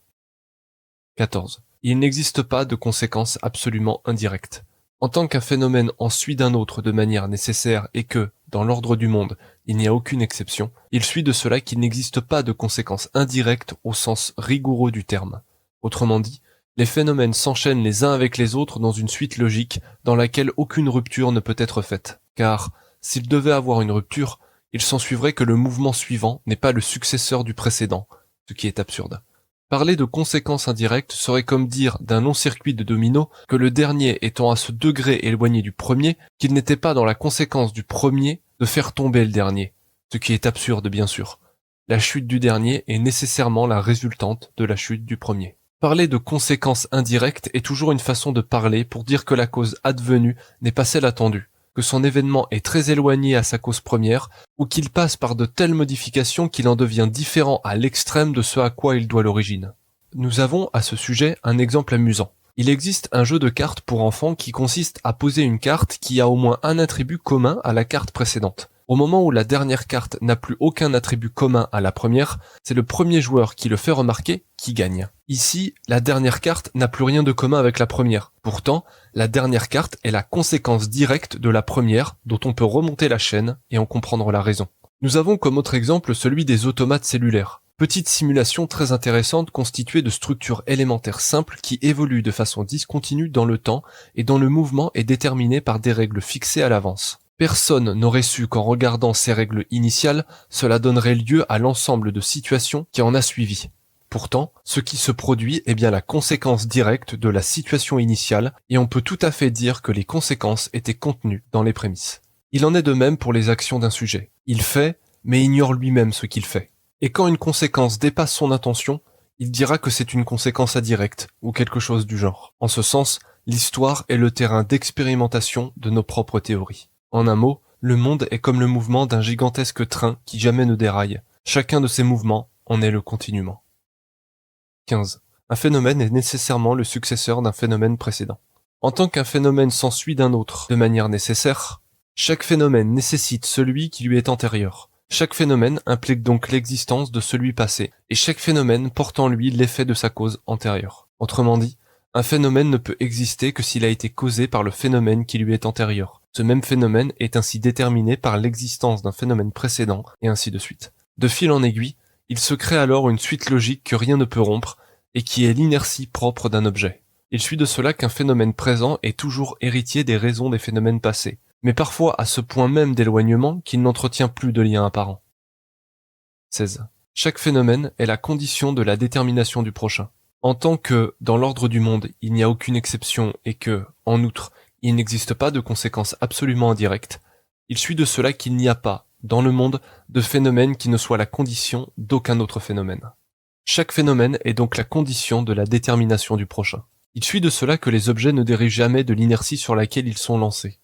14. Il n'existe pas de conséquences absolument indirectes. En tant qu'un phénomène en suit d'un autre de manière nécessaire et que, dans l'ordre du monde, il n'y a aucune exception, il suit de cela qu'il n'existe pas de conséquences indirectes au sens rigoureux du terme. Autrement dit, les phénomènes s'enchaînent les uns avec les autres dans une suite logique dans laquelle aucune rupture ne peut être faite. Car, s'il devait avoir une rupture, il s'ensuivrait que le mouvement suivant n'est pas le successeur du précédent, ce qui est absurde. Parler de conséquences indirectes serait comme dire d'un long circuit de domino que le dernier étant à ce degré éloigné du premier qu'il n'était pas dans la conséquence du premier de faire tomber le dernier, ce qui est absurde bien sûr. La chute du dernier est nécessairement la résultante de la chute du premier. Parler de conséquences indirectes est toujours une façon de parler pour dire que la cause advenue n'est pas celle attendue, que son événement est très éloigné à sa cause première, ou qu'il passe par de telles modifications qu'il en devient différent à l'extrême de ce à quoi il doit l'origine. Nous avons à ce sujet un exemple amusant. Il existe un jeu de cartes pour enfants qui consiste à poser une carte qui a au moins un attribut commun à la carte précédente. Au moment où la dernière carte n'a plus aucun attribut commun à la première, c'est le premier joueur qui le fait remarquer qui gagne. Ici, la dernière carte n'a plus rien de commun avec la première. Pourtant, la dernière carte est la conséquence directe de la première dont on peut remonter la chaîne et en comprendre la raison. Nous avons comme autre exemple celui des automates cellulaires. Petite simulation très intéressante constituée de structures élémentaires simples qui évoluent de façon discontinue dans le temps et dont le mouvement est déterminé par des règles fixées à l'avance. Personne n'aurait su qu'en regardant ces règles initiales, cela donnerait lieu à l'ensemble de situations qui en a suivi. Pourtant, ce qui se produit est bien la conséquence directe de la situation initiale et on peut tout à fait dire que les conséquences étaient contenues dans les prémices. Il en est de même pour les actions d'un sujet. Il fait, mais ignore lui-même ce qu'il fait. Et quand une conséquence dépasse son intention, il dira que c'est une conséquence indirecte ou quelque chose du genre. En ce sens, l'histoire est le terrain d'expérimentation de nos propres théories. En un mot, le monde est comme le mouvement d'un gigantesque train qui jamais ne déraille. Chacun de ces mouvements en est le continuement. 15. Un phénomène est nécessairement le successeur d'un phénomène précédent. En tant qu'un phénomène s'ensuit d'un autre de manière nécessaire, chaque phénomène nécessite celui qui lui est antérieur. Chaque phénomène implique donc l'existence de celui passé, et chaque phénomène porte en lui l'effet de sa cause antérieure. Autrement dit, un phénomène ne peut exister que s'il a été causé par le phénomène qui lui est antérieur. Ce même phénomène est ainsi déterminé par l'existence d'un phénomène précédent, et ainsi de suite. De fil en aiguille, il se crée alors une suite logique que rien ne peut rompre, et qui est l'inertie propre d'un objet. Il suit de cela qu'un phénomène présent est toujours héritier des raisons des phénomènes passés, mais parfois à ce point même d'éloignement qu'il n'entretient plus de lien apparent. 16. Chaque phénomène est la condition de la détermination du prochain. En tant que, dans l'ordre du monde, il n'y a aucune exception et que, en outre, il n'existe pas de conséquences absolument indirectes, il suit de cela qu'il n'y a pas, dans le monde, de phénomène qui ne soit la condition d'aucun autre phénomène. Chaque phénomène est donc la condition de la détermination du prochain. Il suit de cela que les objets ne dérivent jamais de l'inertie sur laquelle ils sont lancés.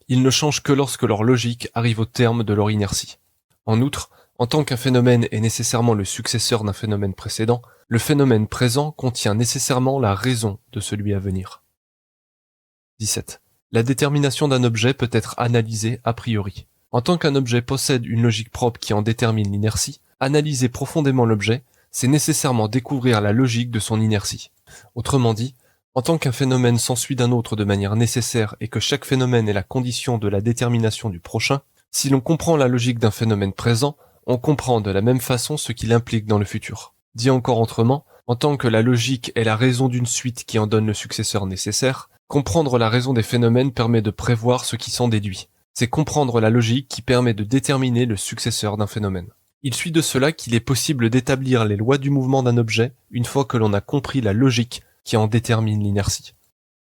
Ils ne changent que lorsque leur logique arrive au terme de leur inertie. En outre, en tant qu'un phénomène est nécessairement le successeur d'un phénomène précédent, le phénomène présent contient nécessairement la raison de celui à venir. 17. La détermination d'un objet peut être analysée a priori. En tant qu'un objet possède une logique propre qui en détermine l'inertie, analyser profondément l'objet, c'est nécessairement découvrir la logique de son inertie. Autrement dit, en tant qu'un phénomène s'ensuit d'un autre de manière nécessaire et que chaque phénomène est la condition de la détermination du prochain, si l'on comprend la logique d'un phénomène présent, on comprend de la même façon ce qu'il implique dans le futur. Dit encore autrement, en tant que la logique est la raison d'une suite qui en donne le successeur nécessaire, comprendre la raison des phénomènes permet de prévoir ce qui s'en déduit. C'est comprendre la logique qui permet de déterminer le successeur d'un phénomène. Il suit de cela qu'il est possible d'établir les lois du mouvement d'un objet une fois que l'on a compris la logique qui en détermine l'inertie.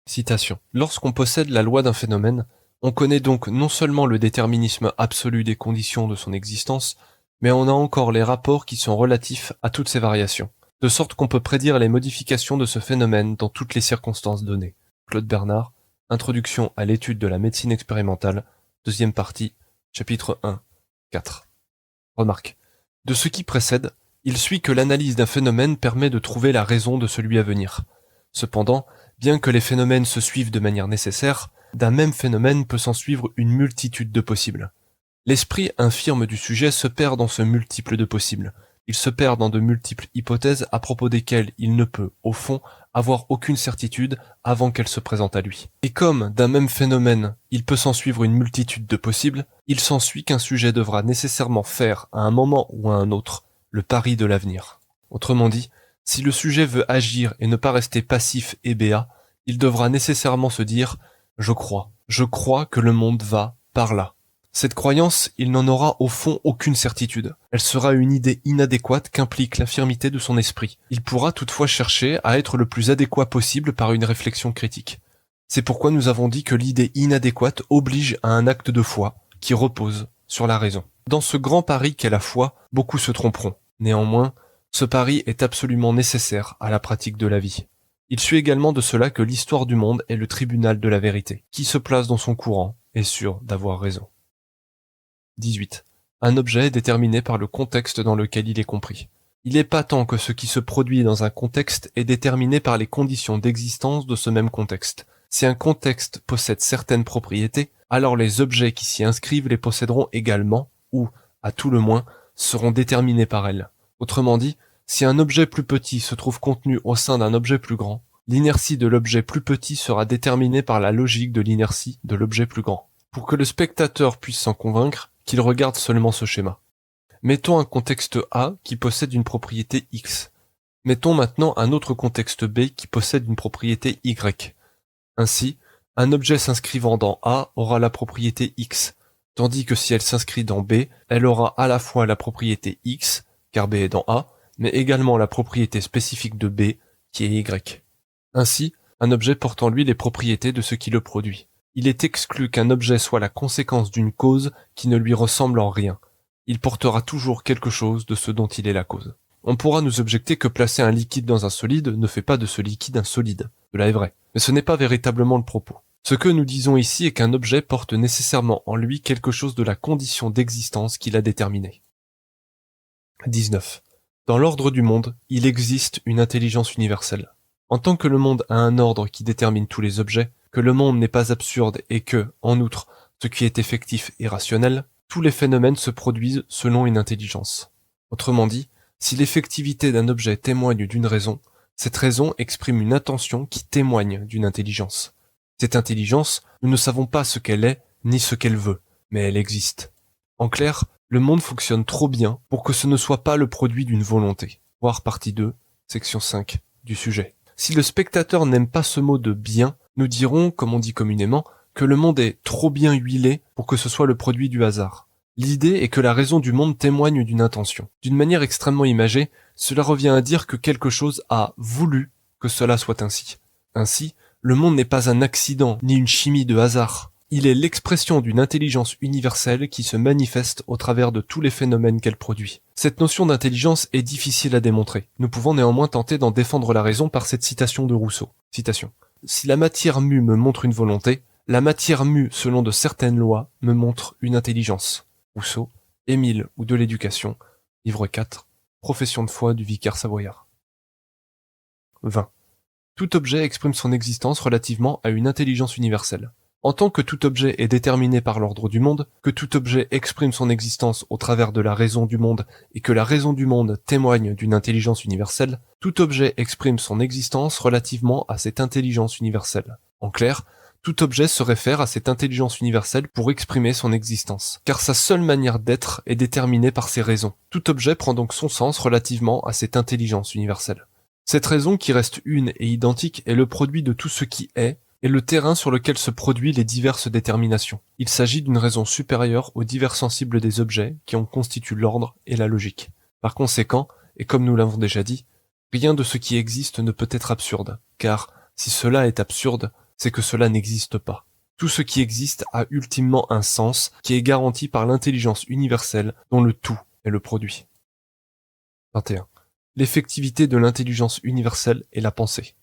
Citation. Lorsqu'on possède la loi d'un phénomène, On connaît donc non seulement le déterminisme absolu des conditions de son existence, mais on a encore les rapports qui sont relatifs à toutes ces variations, de sorte qu'on peut prédire les modifications de ce phénomène dans toutes les circonstances données. Claude Bernard, Introduction à l'étude de la médecine expérimentale, deuxième partie, chapitre 1, 4. Remarque. De ce qui précède, il suit que l'analyse d'un phénomène permet de trouver la raison de celui à venir. Cependant, bien que les phénomènes se suivent de manière nécessaire, d'un même phénomène peut s'en suivre une multitude de possibles. L'esprit infirme du sujet se perd dans ce multiple de possibles. Il se perd dans de multiples hypothèses à propos desquelles il ne peut, au fond, avoir aucune certitude avant qu'elles se présentent à lui. Et comme, d'un même phénomène, il peut s'en suivre une multitude de possibles, il s'ensuit qu'un sujet devra nécessairement faire, à un moment ou à un autre, le pari de l'avenir. Autrement dit, si le sujet veut agir et ne pas rester passif et béat, il devra nécessairement se dire « je crois que le monde va par là ». Cette croyance, il n'en aura au fond aucune certitude. Elle sera une idée inadéquate qu'implique l'infirmité de son esprit. Il pourra toutefois chercher à être le plus adéquat possible par une réflexion critique. C'est pourquoi nous avons dit que l'idée inadéquate oblige à un acte de foi qui repose sur la raison. Dans ce grand pari qu'est la foi, beaucoup se tromperont. Néanmoins, ce pari est absolument nécessaire à la pratique de la vie. Il suit également de cela que l'histoire du monde est le tribunal de la vérité. Qui se place dans son courant est sûr d'avoir raison. 18. Un objet est déterminé par le contexte dans lequel il est compris. Il est patent que ce qui se produit dans un contexte est déterminé par les conditions d'existence de ce même contexte. Si un contexte possède certaines propriétés, alors les objets qui s'y inscrivent les posséderont également, ou, à tout le moins, seront déterminés par elles. Autrement dit, si un objet plus petit se trouve contenu au sein d'un objet plus grand, l'inertie de l'objet plus petit sera déterminée par la logique de l'inertie de l'objet plus grand. Pour que le spectateur puisse s'en convaincre, qu'il regarde seulement ce schéma. Mettons un contexte A qui possède une propriété X. Mettons maintenant un autre contexte B qui possède une propriété Y. Ainsi, un objet s'inscrivant dans A aura la propriété X, tandis que si elle s'inscrit dans B, elle aura à la fois la propriété X, car B est dans A, mais également la propriété spécifique de B, qui est Y. Ainsi, un objet porte en lui les propriétés de ce qui le produit. Il est exclu qu'un objet soit la conséquence d'une cause qui ne lui ressemble en rien. Il portera toujours quelque chose de ce dont il est la cause. On pourra nous objecter que placer un liquide dans un solide ne fait pas de ce liquide un solide. Cela est vrai. Mais ce n'est pas véritablement le propos. Ce que nous disons ici est qu'un objet porte nécessairement en lui quelque chose de la condition d'existence qu'il a déterminée. 19. Dans l'ordre du monde, il existe une intelligence universelle. En tant que le monde a un ordre qui détermine tous les objets, que le monde n'est pas absurde et que, en outre, ce qui est effectif est rationnel, tous les phénomènes se produisent selon une intelligence. Autrement dit, si l'effectivité d'un objet témoigne d'une raison, cette raison exprime une intention qui témoigne d'une intelligence. Cette intelligence, nous ne savons pas ce qu'elle est ni ce qu'elle veut, mais elle existe. En clair, le monde fonctionne trop bien pour que ce ne soit pas le produit d'une volonté. Voir partie 2, section 5 du sujet. Si le spectateur n'aime pas ce mot de bien, nous dirons, comme on dit communément, que le monde est trop bien huilé pour que ce soit le produit du hasard. L'idée est que la raison du monde témoigne d'une intention. D'une manière extrêmement imagée, cela revient à dire que quelque chose a voulu que cela soit ainsi. Ainsi, le monde n'est pas un accident ni une chimie de hasard. Il est l'expression d'une intelligence universelle qui se manifeste au travers de tous les phénomènes qu'elle produit. Cette notion d'intelligence est difficile à démontrer. Nous pouvons néanmoins tenter d'en défendre la raison par cette citation de Rousseau. Citation. Si la matière mue me montre une volonté, la matière mue selon de certaines lois me montre une intelligence. Rousseau, Émile ou de l'éducation, livre 4, Profession de foi du vicaire savoyard. 20. Tout objet exprime son existence relativement à une intelligence universelle. En tant que tout objet est déterminé par l'ordre du monde, que tout objet exprime son existence au travers de la raison du monde et que la raison du monde témoigne d'une intelligence universelle, tout objet exprime son existence relativement à cette intelligence universelle. En clair, tout objet se réfère à cette intelligence universelle pour exprimer son existence, car sa seule manière d'être est déterminée par ses raisons. Tout objet prend donc son sens relativement à cette intelligence universelle. Cette raison qui reste une et identique est le produit de tout ce qui est, et le terrain sur lequel se produisent les diverses déterminations. Il s'agit d'une raison supérieure aux divers sensibles des objets qui en constituent l'ordre et la logique. Par conséquent, et comme nous l'avons déjà dit, rien de ce qui existe ne peut être absurde, car si cela est absurde, c'est que cela n'existe pas. Tout ce qui existe a ultimement un sens qui est garanti par l'intelligence universelle dont le tout est le produit. 21. L'effectivité de l'intelligence universelle est la pensée.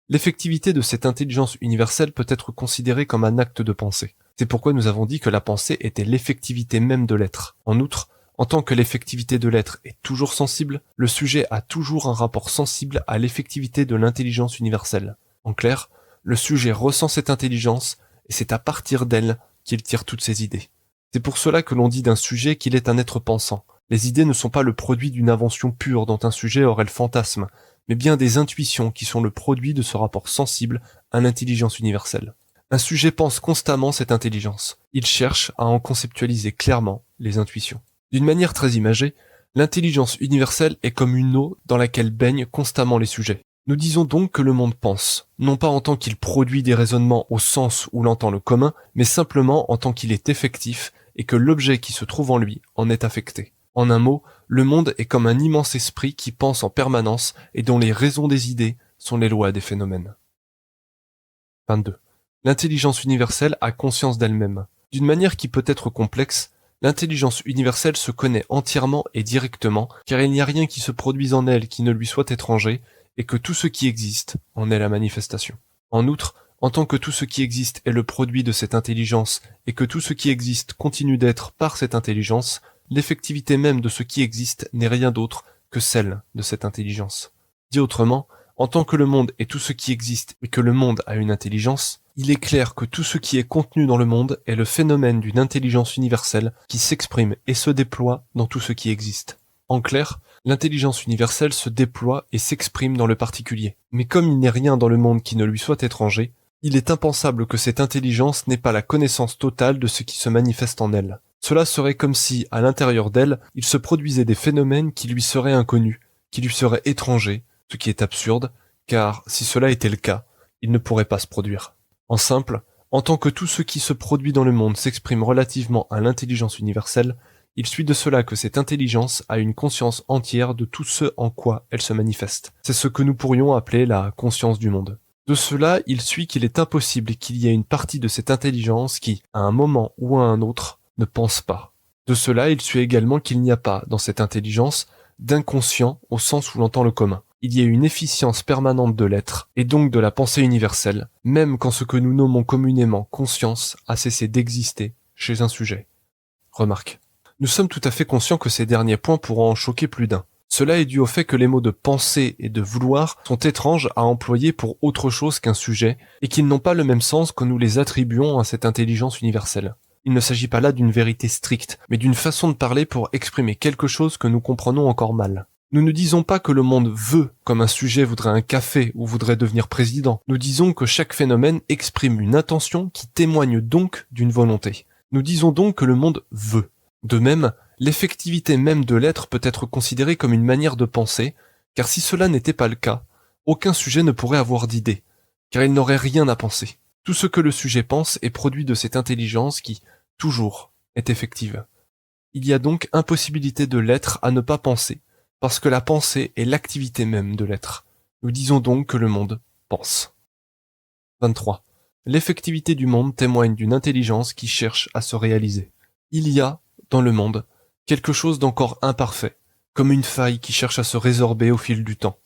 L'effectivité de cette intelligence universelle peut être considérée comme un acte de pensée. C'est pourquoi nous avons dit que la pensée était l'effectivité même de l'être. En outre, en tant que l'effectivité de l'être est toujours sensible, le sujet a toujours un rapport sensible à l'effectivité de l'intelligence universelle. En clair, le sujet ressent cette intelligence et c'est à partir d'elle qu'il tire toutes ses idées. C'est pour cela que l'on dit d'un sujet qu'il est un être pensant. Les idées ne sont pas le produit d'une invention pure dont un sujet aurait le fantasme, mais bien des intuitions qui sont le produit de ce rapport sensible à l'intelligence universelle. Un sujet pense constamment cette intelligence. Il cherche à en conceptualiser clairement les intuitions. D'une manière très imagée, l'intelligence universelle est comme une eau dans laquelle baignent constamment les sujets. Nous disons donc que le monde pense, non pas en tant qu'il produit des raisonnements au sens où l'entend le commun, mais simplement en tant qu'il est effectif et que l'objet qui se trouve en lui en est affecté. En un mot, le monde est comme un immense esprit qui pense en permanence et dont les raisons des idées sont les lois des phénomènes. 22. L'intelligence universelle a conscience d'elle-même. D'une manière qui peut être complexe, l'intelligence universelle se connaît entièrement et directement, car il n'y a rien qui se produise en elle qui ne lui soit étranger, et que tout ce qui existe en est la manifestation. En outre, en tant que tout ce qui existe est le produit de cette intelligence, et que tout ce qui existe continue d'être par cette intelligence, l'effectivité même de ce qui existe n'est rien d'autre que celle de cette intelligence. Dit autrement, en tant que le monde est tout ce qui existe et que le monde a une intelligence, il est clair que tout ce qui est contenu dans le monde est le phénomène d'une intelligence universelle qui s'exprime et se déploie dans tout ce qui existe. En clair, l'intelligence universelle se déploie et s'exprime dans le particulier. Mais comme il n'est rien dans le monde qui ne lui soit étranger, il est impensable que cette intelligence n'ait pas la connaissance totale de ce qui se manifeste en elle. Cela serait comme si, à l'intérieur d'elle, il se produisait des phénomènes qui lui seraient inconnus, qui lui seraient étrangers, ce qui est absurde, car si cela était le cas, il ne pourrait pas se produire. En simple, en tant que tout ce qui se produit dans le monde s'exprime relativement à l'intelligence universelle, il suit de cela que cette intelligence a une conscience entière de tout ce en quoi elle se manifeste. C'est ce que nous pourrions appeler la conscience du monde. De cela, il suit qu'il est impossible qu'il y ait une partie de cette intelligence qui, à un moment ou à un autre, ne pense pas. De cela, il suit également qu'il n'y a pas, dans cette intelligence, d'inconscient au sens où l'entend le commun. Il y a une efficience permanente de l'être, et donc de la pensée universelle, même quand ce que nous nommons communément conscience a cessé d'exister chez un sujet. Remarque. Nous sommes tout à fait conscients que ces derniers points pourront en choquer plus d'un. Cela est dû au fait que les mots de penser et de vouloir sont étranges à employer pour autre chose qu'un sujet, et qu'ils n'ont pas le même sens que nous les attribuons à cette intelligence universelle. Il ne s'agit pas là d'une vérité stricte, mais d'une façon de parler pour exprimer quelque chose que nous comprenons encore mal. Nous ne disons pas que le monde veut, comme un sujet voudrait un café ou voudrait devenir président. Nous disons que chaque phénomène exprime une intention qui témoigne donc d'une volonté. Nous disons donc que le monde veut. De même, l'effectivité même de l'être peut être considérée comme une manière de penser, car si cela n'était pas le cas, aucun sujet ne pourrait avoir d'idée, car il n'aurait rien à penser. Tout ce que le sujet pense est produit de cette intelligence qui, toujours, est effective. Il y a donc impossibilité de l'être à ne pas penser, parce que la pensée est l'activité même de l'être. Nous disons donc que le monde pense. 23. L'effectivité du monde témoigne d'une intelligence qui cherche à se réaliser. Il y a, dans le monde, quelque chose d'encore imparfait, comme une faille qui cherche à se résorber au fil du temps.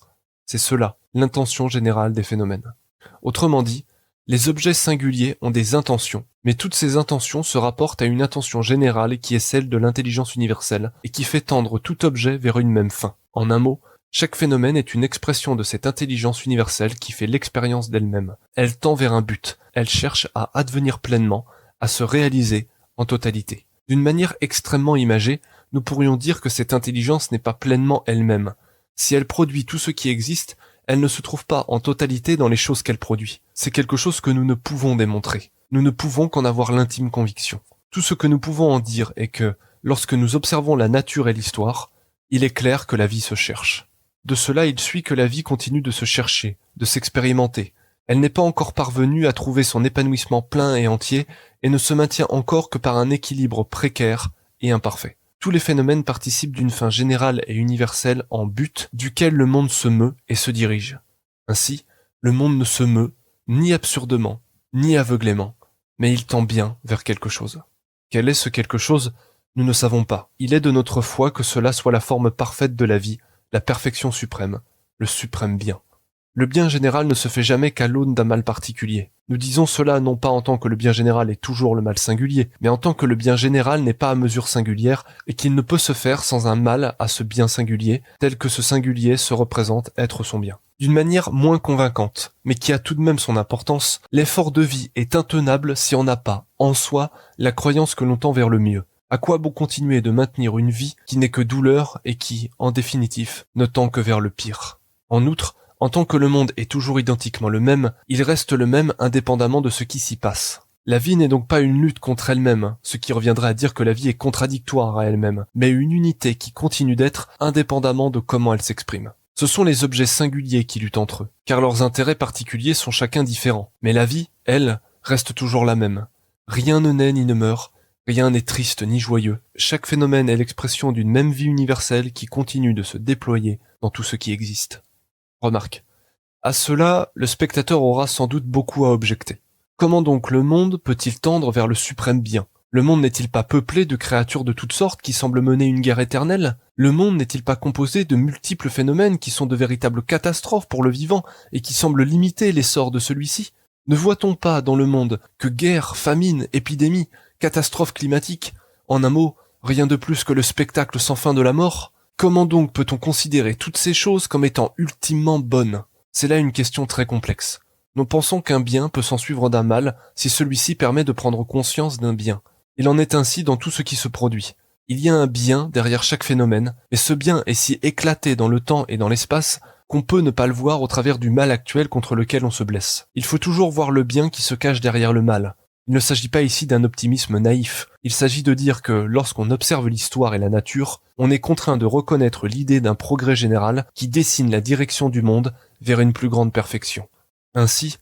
C'est cela, l'intention générale des phénomènes. Autrement dit, les objets singuliers ont des intentions, mais toutes ces intentions se rapportent à une intention générale qui est celle de l'intelligence universelle et qui fait tendre tout objet vers une même fin. En un mot, chaque phénomène est une expression de cette intelligence universelle qui fait l'expérience d'elle-même. Elle tend vers un but, elle cherche à advenir pleinement, à se réaliser en totalité. D'une manière extrêmement imagée, nous pourrions dire que cette intelligence n'est pas pleinement elle-même. Si elle produit tout ce qui existe, elle ne se trouve pas en totalité dans les choses qu'elle produit. C'est quelque chose que nous ne pouvons démontrer. Nous ne pouvons qu'en avoir l'intime conviction. Tout ce que nous pouvons en dire est que, lorsque nous observons la nature et l'histoire, il est clair que la vie se cherche. De cela, il suit que la vie continue de se chercher, de s'expérimenter. Elle n'est pas encore parvenue à trouver son épanouissement plein et entier et ne se maintient encore que par un équilibre précaire et imparfait. Tous les phénomènes participent d'une fin générale et universelle en but duquel le monde se meut et se dirige. Ainsi, le monde ne se meut ni absurdement, ni aveuglément, mais il tend bien vers quelque chose. Quel est ce quelque chose ? Nous ne savons pas. Il est de notre foi que cela soit la forme parfaite de la vie, la perfection suprême, le suprême bien. Le bien général ne se fait jamais qu'à l'aune d'un mal particulier. Nous disons cela non pas en tant que le bien général est toujours le mal singulier, mais en tant que le bien général n'est pas à mesure singulière et qu'il ne peut se faire sans un mal à ce bien singulier, tel que ce singulier se représente être son bien. D'une manière moins convaincante, mais qui a tout de même son importance, l'effort de vie est intenable si on n'a pas, en soi, la croyance que l'on tend vers le mieux. À quoi bon continuer de maintenir une vie qui n'est que douleur et qui, en définitive, ne tend que vers le pire ? En outre, en tant que le monde est toujours identiquement le même, il reste le même indépendamment de ce qui s'y passe. La vie n'est donc pas une lutte contre elle-même, ce qui reviendrait à dire que la vie est contradictoire à elle-même, mais une unité qui continue d'être indépendamment de comment elle s'exprime. Ce sont les objets singuliers qui luttent entre eux, car leurs intérêts particuliers sont chacun différents. Mais la vie, elle, reste toujours la même. Rien ne naît ni ne meurt, rien n'est triste ni joyeux. Chaque phénomène est l'expression d'une même vie universelle qui continue de se déployer dans tout ce qui existe. Remarque. À cela, le spectateur aura sans doute beaucoup à objecter. Comment donc le monde peut-il tendre vers le suprême bien ? Le monde n'est-il pas peuplé de créatures de toutes sortes qui semblent mener une guerre éternelle ? Le monde n'est-il pas composé de multiples phénomènes qui sont de véritables catastrophes pour le vivant et qui semblent limiter l'essor de celui-ci ? Ne voit-on pas dans le monde que guerre, famine, épidémie, catastrophes climatiques, en un mot, rien de plus que le spectacle sans fin de la mort ? Comment donc peut-on considérer toutes ces choses comme étant ultimement bonnes ? C'est là une question très complexe. Nous pensons qu'un bien peut s'ensuivre d'un mal si celui-ci permet de prendre conscience d'un bien. Il en est ainsi dans tout ce qui se produit. Il y a un bien derrière chaque phénomène, et ce bien est si éclaté dans le temps et dans l'espace qu'on peut ne pas le voir au travers du mal actuel contre lequel on se blesse. Il faut toujours voir le bien qui se cache derrière le mal. Il ne s'agit pas ici d'un optimisme naïf, il s'agit de dire que lorsqu'on observe l'histoire et la nature, on est contraint de reconnaître l'idée d'un progrès général qui dessine la direction du monde vers une plus grande perfection. Ainsi,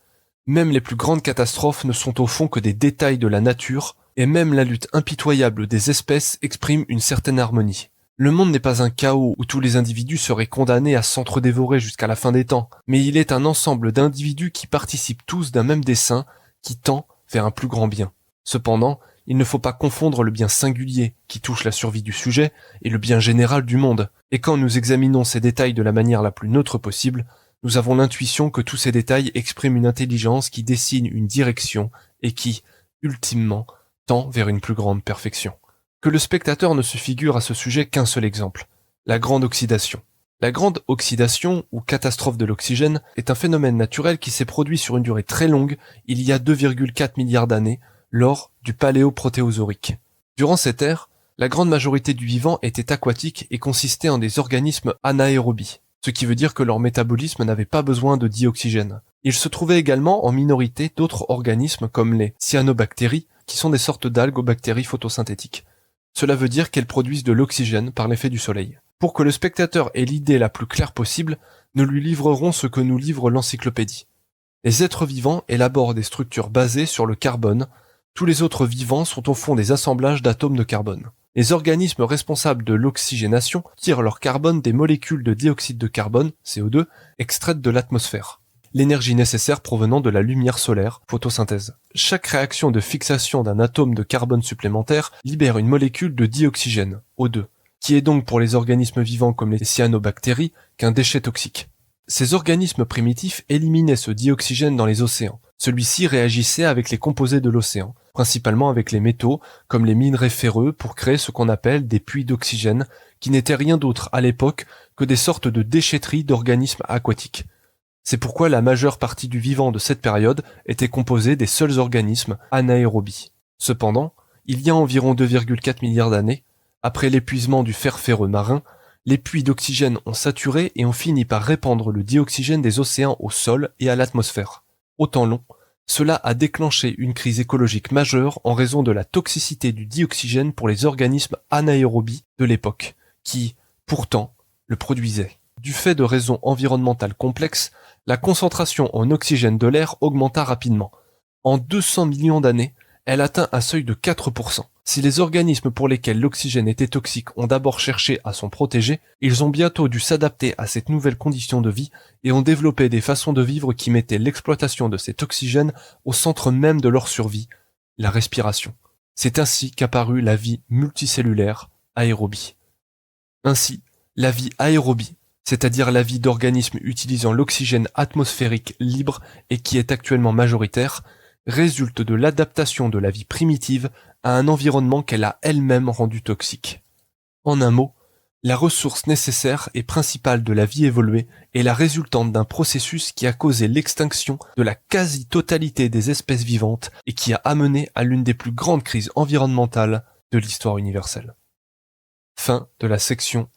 même les plus grandes catastrophes ne sont au fond que des détails de la nature, et même la lutte impitoyable des espèces exprime une certaine harmonie. Le monde n'est pas un chaos où tous les individus seraient condamnés à s'entre-dévorer jusqu'à la fin des temps, mais il est un ensemble d'individus qui participent tous d'un même dessein qui tend vers un plus grand bien. Cependant, il ne faut pas confondre le bien singulier qui touche la survie du sujet et le bien général du monde. Et quand nous examinons ces détails de la manière la plus neutre possible, nous avons l'intuition que tous ces détails expriment une intelligence qui dessine une direction et qui, ultimement, tend vers une plus grande perfection. Que le spectateur ne se figure à ce sujet qu'un seul exemple, la grande oxydation. La grande oxydation, ou catastrophe de l'oxygène, est un phénomène naturel qui s'est produit sur une durée très longue, il y a 2,4 milliards d'années, lors du Paléoprotéozoïque. Durant cette ère, la grande majorité du vivant était aquatique et consistait en des organismes anaérobies, ce qui veut dire que leur métabolisme n'avait pas besoin de dioxygène. Il se trouvait également en minorité d'autres organismes comme les cyanobactéries, qui sont des sortes d'algues aux bactéries photosynthétiques. Cela veut dire qu'elles produisent de l'oxygène par l'effet du soleil. Pour que le spectateur ait l'idée la plus claire possible, nous lui livrerons ce que nous livre l'encyclopédie. Les êtres vivants élaborent des structures basées sur le carbone. Tous les autres vivants sont au fond des assemblages d'atomes de carbone. Les organismes responsables de l'oxygénation tirent leur carbone des molécules de dioxyde de carbone, CO2, extraites de l'atmosphère. L'énergie nécessaire provenant de la lumière solaire, photosynthèse. Chaque réaction de fixation d'un atome de carbone supplémentaire libère une molécule de dioxygène, O2, qui est donc pour les organismes vivants comme les cyanobactéries qu'un déchet toxique. Ces organismes primitifs éliminaient ce dioxygène dans les océans. Celui-ci réagissait avec les composés de l'océan, principalement avec les métaux, comme les minerais ferreux, pour créer ce qu'on appelle des puits d'oxygène, qui n'étaient rien d'autre à l'époque que des sortes de déchetteries d'organismes aquatiques. C'est pourquoi la majeure partie du vivant de cette période était composée des seuls organismes anaérobies. Cependant, il y a environ 2,4 milliards d'années, après l'épuisement du fer ferreux marin, les puits d'oxygène ont saturé et ont fini par répandre le dioxygène des océans au sol et à l'atmosphère. Au temps long, cela a déclenché une crise écologique majeure en raison de la toxicité du dioxygène pour les organismes anaérobies de l'époque, qui, pourtant, le produisaient. Du fait de raisons environnementales complexes, la concentration en oxygène de l'air augmenta rapidement. En 200 millions d'années, elle atteint un seuil de 4%. Si les organismes pour lesquels l'oxygène était toxique ont d'abord cherché à s'en protéger, ils ont bientôt dû s'adapter à cette nouvelle condition de vie et ont développé des façons de vivre qui mettaient l'exploitation de cet oxygène au centre même de leur survie, la respiration. C'est ainsi qu'apparut la vie multicellulaire, aérobie. Ainsi, la vie aérobie, c'est-à-dire la vie d'organismes utilisant l'oxygène atmosphérique libre et qui est actuellement majoritaire, résulte de l'adaptation de la vie primitive à un environnement qu'elle a elle-même rendu toxique. En un mot, la ressource nécessaire et principale de la vie évoluée est la résultante d'un processus qui a causé l'extinction de la quasi-totalité des espèces vivantes et qui a amené à l'une des plus grandes crises environnementales de l'histoire universelle. Fin de la section